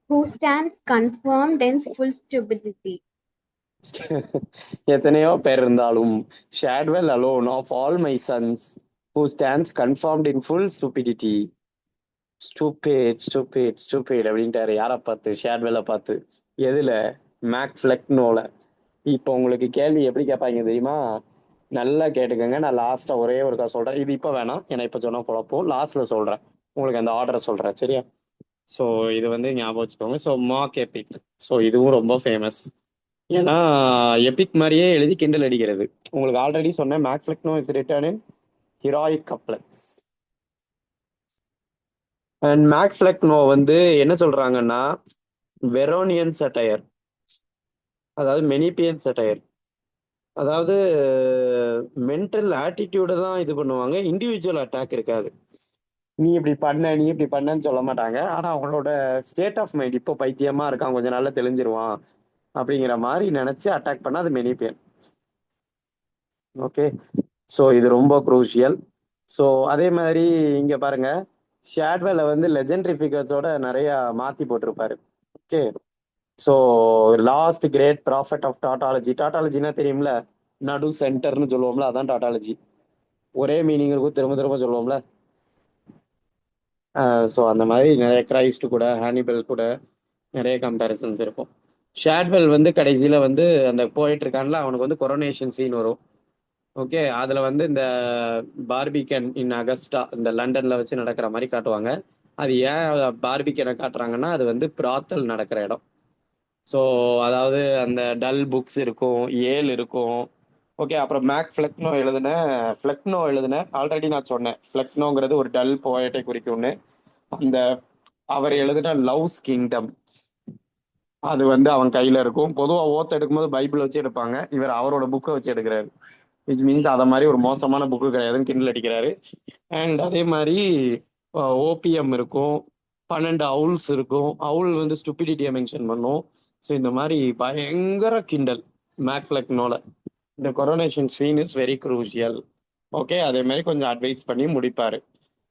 who stands confirmed in full stupidity. எத்தனையோ பேர் இருந்தாலும் Shadwell alone of all my sons who stands confirmed in full stupidity. Stupid அப்படின்ட்டாரு. யாரை பார்த்து? ஷேட்வெல்லை பார்த்து. எதுல? மேக் ஃப்ளெக்னோல. இப்போ உங்களுக்கு கேள்வி எப்படி கேட்பாங்க தெரியுமா? நல்லா கேட்டுக்கோங்க. நான் லாஸ்ட்டாக ஒரே ஒருக்கா சொல்கிறேன். இது இப்போ வேணாம், ஏன்னா இப்போ சொன்னால் குழப்பம். லாஸ்ட்டில் சொல்கிறேன், உங்களுக்கு அந்த ஆர்டரை சொல்கிறேன், சரியா? ஸோ இது வந்து ஞாபகம் வச்சுக்கோங்க. So Mach Epic. ஸோ இதுவும் ரொம்ப ஃபேமஸ். ஏன்னா எபிக் மாதிரியே எழுதி கிண்டல் அடிக்கிறது. உங்களுக்கு ஆல்ரெடி சொன்னேன், Mac Flecknoe is written in heroic couplets. And Mac Flecknoe வந்து என்ன சொல்றாங்கன்னா வெரோனியன் சட்டையர், அதாவது மெனிபியன் சட்டையர். அதாவது மென்டல் ஆட்டிடியூட தான் இது பண்ணுவாங்க, இண்டிவிஜுவல் அட்டாக் இருக்காது. நீ இப்படி பண்ணன்னு சொல்ல மாட்டாங்க. ஆனா அவங்களோட ஸ்டேட் ஆஃப் மைண்ட், இப்போ பைத்தியமா இருக்கான், கொஞ்சம் நல்லா தெளிஞ்சிருவான் அப்படிங்கிற மாதிரி நினைச்சு அட்டாக் பண்ணா அது மெனிபியன். ஓகே, ஸோ இது ரொம்ப குரூஷியல். ஸோ அதே மாதிரி இங்க பாருங்க, ஷேட்வெல்ல வந்து லெஜெண்டரி ஃபிகர்ஸோட நிறைய மாத்தி போட்டிருப்பாரு. Okay, so last great prophet of tautology. டாட்டாலஜினா தெரியும்ல, நடு சென்டர்னு சொல்லுவோம்ல, அதான் டாட்டாலஜி. ஒரே மீனிங் இருக்கும், திரும்ப திரும்ப சொல்லுவோம்ல. ஸோ அந்த மாதிரி நிறைய கிரைஸ்ட் கூட, ஹானிபல் கூட நிறைய கம்பேரிசன்ஸ் இருக்கும். ஷேட்வெல் வந்து கடைசியில் வந்து அந்த போயிட்டு இருக்கான்ல, அவனுக்கு வந்து கொரோனேஷன் சீன் வரும். ஓகே, அதில் வந்து இந்த பார்பிகன் இன் அகஸ்டா, இந்த லண்டனில் வச்சு நடக்கிற மாதிரி காட்டுவாங்க. அது ஏன் பார்பிகனை காட்டுறாங்கன்னா, அது வந்து பிராத்தல் நடக்கிற இடம். ஸோ அதாவது அந்த டல் புக்ஸ் இருக்கும், ஏல் இருக்கும். ஓகே, அப்புறம் மேக் ஃப்ளெக்னோ எழுதுன ஆல்ரெடி நான் சொன்னேன், ஃப்ளெக்னோங்கிறது ஒரு டல் போயட்டை குறிக்கும்னு. அந்த அவர் எழுதுன லவ்ஸ் கிங்டம், அது வந்து அவன் கையில் இருக்கும். பொதுவாக ஓத்து எடுக்கும்போது பைபிள் வச்சு எடுப்பாங்க, இவர் அவரோட புக்கை வச்சு எடுக்கிறாரு. விச் மீன்ஸ் அதை மாதிரி ஒரு மோசமான புக்கு கிடையாதுன்னு கிண்டல் அடிக்கிறாரு. அண்ட் அதே மாதிரி ஓபிஎம் இருக்கும், 12 அவுல்ஸ் இருக்கும். அவுல் வந்து ஸ்டூபிடிட்டியை மென்ஷன் பண்ணும். ஸோ இந்த மாதிரி பயங்கர கிண்டல் மேக் ஃப்ளெக்னோல. இந்த coronation scene is very crucial. Okay, அதே மாதிரி கொஞ்சம் அட்வைஸ் பண்ணி முடிப்பாரு.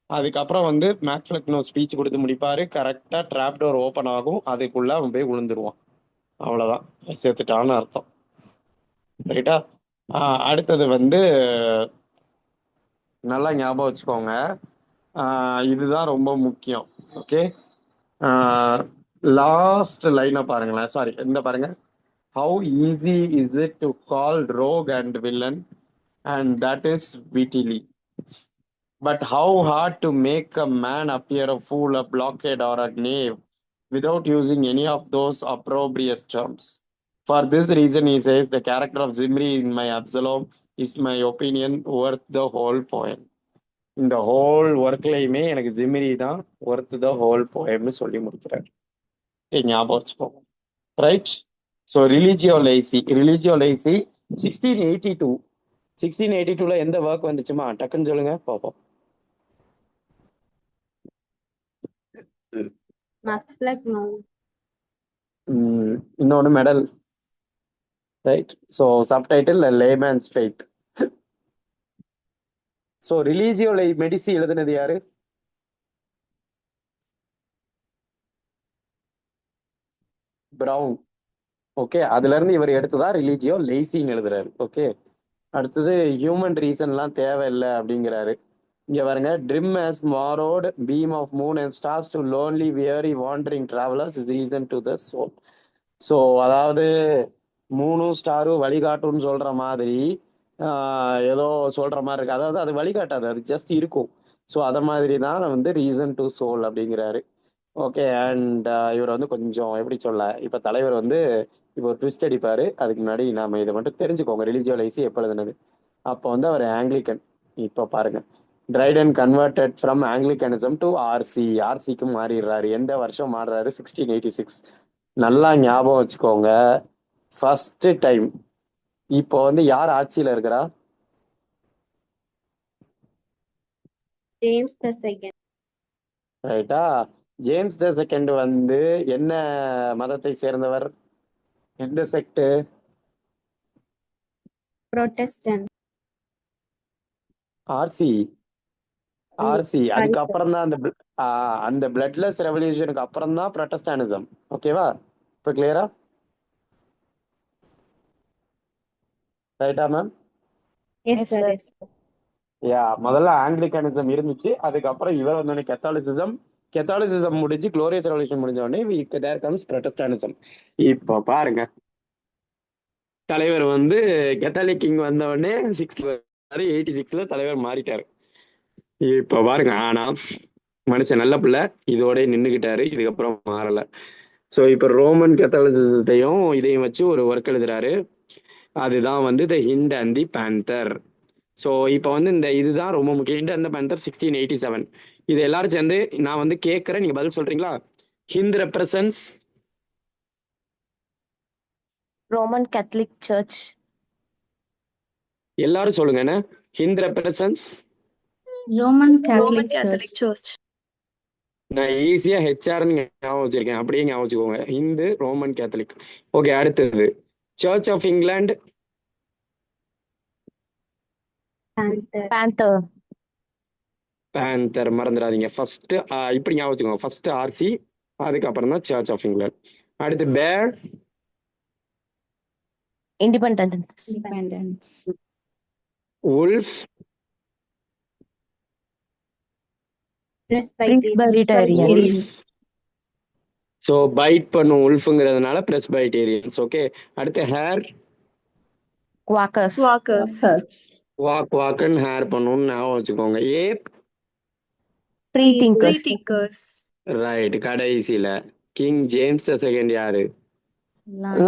அதுக்கப்புறம் வந்து மேக் ஃப்ளெக்னோ ஸ்பீச் கொடுத்து முடிப்பாரு. கரெக்டாக ட்ராப் டோர் ஓப்பன் ஆகும், அதுக்குள்ள அவன் போய் விழுந்துருவான். அவ்வளோதான், சேர்த்துட்டான்னு அர்த்தம், ரைட்டா? அடுத்தது வந்து நல்லா ஞாபகம் வச்சுக்கோங்க, இதுதான் ரொம்ப முக்கியம். ஓகே, லாஸ்ட் லைனை பாருங்களேன். சாரி, இந்த பாருங்க. How easy is it to call rogue and villain, and that is wittily. But how hard to make a man appear a fool, a blockhead or a knave without using any of those opprobrious terms. For this reason, he says, the character of Zimri in my Absalom is my opinion worth the whole poem. இந்த ஹோல் ஒர்க்லையுமே எனக்கு ஜிமிரி தான் ஒர்த் த ஹோல் போயம்னு சொல்லி முடிக்கிறார். ஞாபகம் வச்சுக்கோங்க, ரைட்? ஸோ ரிலிஜியோ லைசி 1682 எந்த ஒர்க் வந்துச்சுமா? டக்குன்னு சொல்லுங்க பார்ப்போம். Max Fleck, no. இன்னொன்று medal, right? So subtitle layman's faith. So Religio Medici எழுதுனது யாரு? பிரவுன். ஓகே, அதுல இருந்து இவர் எடுத்துதான் ரிலீஜியோ லேசின்னு எழுதுறாரு. ஓகே, அடுத்தது ஹியூமன் ரீசன்லாம் தேவையில்லை அப்படிங்கிறாரு. இங்க பாருங்க, trim as borrowed beam of moon and stars to lonely weary wandering travelers is reason to the soul. So அதாவது மூணும் ஸ்டாரும் வழிகாட்டும்னு சொல்ற மாதிரி ஏதோ சொல்ற மாதிரி இருக்கு. அதாவது அது வழிகாட்டாது, அது ஜஸ்ட் இருக்கும். ஸோ அதை மாதிரி தான் வந்து ரீசன் டு சோல் அப்படிங்கிறாரு. ஓகே. அண்ட் இவர் வந்து கொஞ்சம் எப்படி சொல்ல, இப்போ தலைவர் வந்து இப்போ ஒரு ட்விஸ்ட் அடிப்பாரு. அதுக்கு முன்னாடி நாம இதை மட்டும் தெரிஞ்சுக்கோங்க, ரிலிஜியோலைசி எப்போ எழுதுனது. அப்போ வந்து அவர் ஆங்கிலிக்கன். இப்போ பாருங்க, ட்ரைடன் கன்வெர்டட் ஃப்ரம் ஆங்கிலிக்கனிசம் டு ஆர்சிக்கு மாறிடுறாரு. எந்த வருஷம் மாறுறாரு? 1686. நல்லா ஞாபகம் வச்சுக்கோங்க. First time. இப்போ வந்து யார் ஆட்சியில இருக்கிறா? James the second. ரைட்டா? ஜேம்ஸ் த செகண்ட் வந்து என்ன மதத்தை சேர்ந்தவர்? எந்த செக்ட்? Protestant. ஆர்சி. அதுக்கப்புறம் தான் அந்த பிளட்லெஸ் ரெவல்யூஷனுக்கு அப்புறம் தான் ப்ரொட்டஸ்டானிசம். ஓகேவா? இப்போ கிளியரா? ரைட்டா ma'am? Yes, Yes, sir. sir. Yes, sir. முதல்ல ஆங்கிலிக்கனிசம் இருந்துச்சு. அதுக்கப்புறம் இவர் வந்தோடனே கெத்தாலிசிசம் முடிஞ்சு குளோரியஸ் ரெவல்யூஷன் முடிஞ்ச உடனே தேர் கம்ஸ் ப்ரொட்டஸ்டானிசம். இப்போ பாருங்க, தலைவர் வந்து கெத்தாலிக் கிங் வந்த உடனே 86ல தலைவர் மாறிட்டாரு. இப்போ பாருங்க, ஆனா மனுஷன் நல்ல பிள்ளை, இதோட நின்றுக்கிட்டாரு, இதுக்கப்புறம் மாறல. ஸோ இப்போ ரோமன் கத்தாலிசிசத்தையும் இதையும் வச்சு ஒரு ஒர்க் எழுதுறாரு. அதுதான் வந்து the Hind and the Panther. So இப்போ வந்து இதுதான் ரொம்ப முக்கியம். Hind and the Panther 1687. இது எல்லாரும் சேர்ந்து நான் வந்து கேட்குறேன், நீங்க பதில் சொல்றீங்களா? Hind represents. Roman Catholic Church. எல்லாரும் சொல்லுங்க என்ன. Hind represents. Roman Catholic Church. நான் ஈஸியா ஹெச்ஆர்னு ஞாபகம் வச்சிருக்கேன், அப்படியே ஞாபகம் வச்சுக்கோங்க. Hind Roman Catholic. ஓகே, அடுத்தது church of England. Panther. Panther மறந்துடாதீங்க. ஃபர்ஸ்ட் இப்படி ஞாபகம் வச்சுக்கோங்க, ஃபர்ஸ்ட் ஆர்சி, அதுக்கப்புறம் தான் சர்ச் ஆஃப் இங்கிலாந்து. அடுத்து பேர். Independence. Independence. Wolf. Presbyterian. So bite பண்ணும் உல்ஃபுங்கிறதுனால பிரஸ்பைட்டேரியன்ஸ். ஓகே. அடுத்து ஹேர். Quakers. வாக்குன்னு ஹேர் பண்ணுன்னு ஞாபகம் வச்சுக்கோங்க. ஏப். Freethinkers. ரைட். கடைசியில கிங் ஜேம்ஸ் த செகண்ட் யாரு?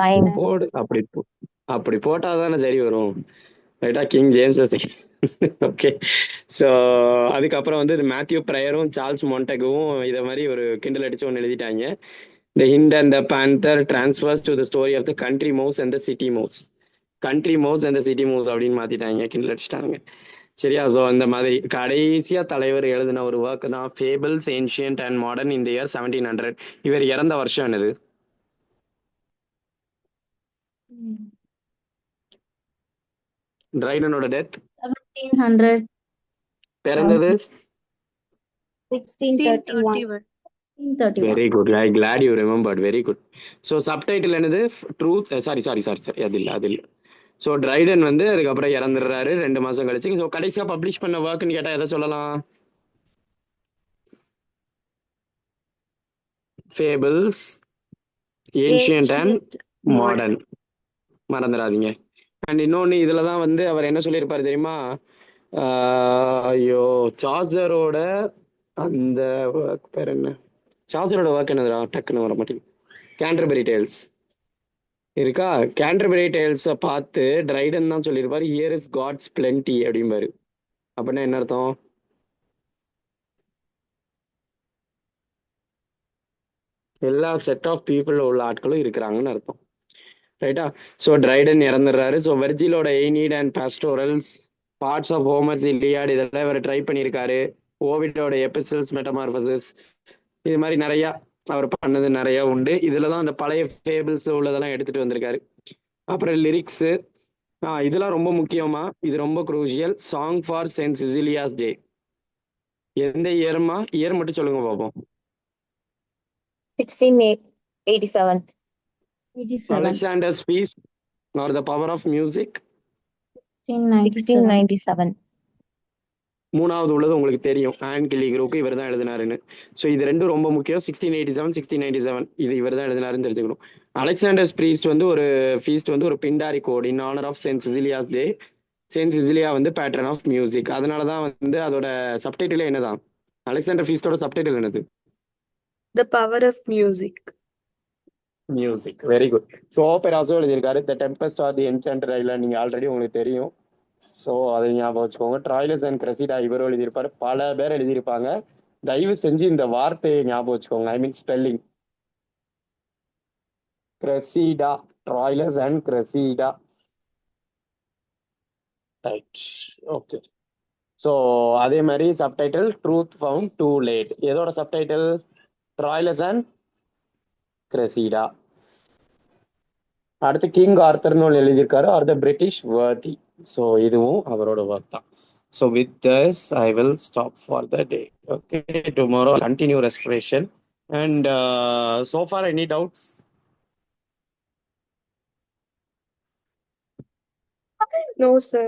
Lion. போடு. அப்படி போட்டாதானே சரி வரும். ரைட்டா? King James the second. Okay. So அதுக்கப்புறம் வந்து மேத்யூ ப்ரையரும் சார்ல்ஸ் மொன்டெகும் இதை மாதிரி ஒரு கிண்டல் அடிச்சு ஒன்று எழுதிட்டாங்க. The Hind and the Panther transfers to the story of the country mouse and the city mouse. Country mouse and the city mouse அப்படின்னு மாத்திட்டாங்க, கிண்டல் அடிச்சிட்டாங்க. சரியா? ஸோ அந்த மாதிரி கடைசியா தலைவர் எழுதின ஒரு ஒர்க் தான் ஃபேபிள்ஸ் ஏன்ஷியன்ட் அண்ட் மாடர்ன் இந்த இயர் 1700. இவர் இறந்த வருஷம் என்னது? ட்ரைடனோட டெத் 1700. பிறந்தது 1631. 1631. Very good. I glad you remembered. Very good. So subtitle என்னது? ட்ரூத். சாரி, அது இல்லை. ஸோ ட்ரைடன் வந்து அதுக்கப்புறம் இறந்துடுறாரு 2 மாசம் கழிச்சு. ஸோ கடைசியாக பப்ளிஷ் பண்ண ஒர்க்னு கேட்டால் எதை சொல்லலாம்? Fables ancient and modern. மறந்துடாதீங்க. அண்ட் இன்னொன்று இதில் தான் வந்து அவர் என்ன சொல்லியிருப்பார் தெரியுமா? ஐயோ, சார்ஜரோட அந்த ஒர்க் பேர் என்ன? சார்ஜரோட ஒர்க் என்னதுடா, டக்குன்னு வர மாட்டேங்குது. கேண்டர்பரி டேல்ஸ் இருக்கா? கேண்டர்பரி டேல்ஸை பார்த்து ட்ரைடன் தான் சொல்லியிருப்பாரு, ஹியர் இஸ் காட்ஸ் பிளென்டி அப்படிம்பாரு. அப்படின்னா என்ன அர்த்தம்? எல்லா செட் ஆஃப் பீப்புள் உள்ள ஆட்களும் இருக்கிறாங்கன்னு அர்த்தம். ரைட்டா? ஸோ ட்ரைடன் இறந்துடுறாரு. ஸோ வெர்ஜிலோட Aeneid and pastorals, parts of Homer's Iliad இதெல்லாம் இவர் ட்ரை பண்ணியிருக்காரு. ஓவிடோட எபிசல்ஸ், மெட்டமார்பசிஸ், இது மாதிரி நிறையா அவர் பண்ணது நிறையா உண்டு. இதில் தான் அந்த பழைய ஃபேபிள்ஸ் உள்ளதெல்லாம் எடுத்துகிட்டு வந்திருக்காரு. அப்புறம் லிரிக்ஸு, இதெல்லாம் ரொம்ப முக்கியமா, இது ரொம்ப crucial. Song for Saint Cecilia's day எந்த இயர்மா? இயர் மட்டும் சொல்லுங்க பார்ப்போம். 1687. 87. Alexander's feast or the power of music 1697. 1697. மூணாவது உள்ளது உங்களுக்கு தெரியும், ஆன் கிளிக்ரோக்கு இவர் தான் எழுதினாருன்னு. ஸோ இது ரெண்டும் ரொம்ப முக்கியம். 1687, 1697 இது இவர் தான் எழுதினாருன்னு தெரிஞ்சுக்கணும். அலெக்சாண்டர்ஸ் ப்ரீஸ்ட் வந்து ஒரு ஃபீஸ்ட் வந்து ஒரு Pindaric ode in honour of Saint Cecilia's day Saint Cecilia வந்து பேட்டர்ன் ஆஃப் மியூசிக். அதனால தான் வந்து அதோட சப்டைட்டிலே என்னதான்? அலெக்சாண்டர் ஃபீஸ்டோட சப்டைட்டில் என்னது? The power of music. Music. Very good. So ஓபெராஸும் எழுதியிருக்காரு. The Tempest or the Enchanted Island நீங்கள் ஆல்ரெடி உங்களுக்கு தெரியும். ஸோ அதை ஞாபகம் வச்சுக்கோங்க. ட்ராய்லஸ் அண்ட் கிரெசிடா இவரும் எழுதியிருப்பாரு. பல பேர் எழுதியிருப்பாங்க. தயவு செஞ்சு இந்த வார்த்தையை ஞாபகம் வச்சுக்கோங்க. I mean spelling. Cressida, Troilus and Cressida. Right, okay. So அதே மாதிரி subtitle truth found too late. எதோட சப்டைட்டில்? Troilus and Cressida. அடுத்து கிங் ஆர்த்தர்னு ஒன்று எழுதியிருக்காரு, or the British worthy. So இதுவும் அவரோட ஒர்க் தான். So with this I will stop for the day. Okay, tomorrow continue respiration. And so far any doubts? No, sir.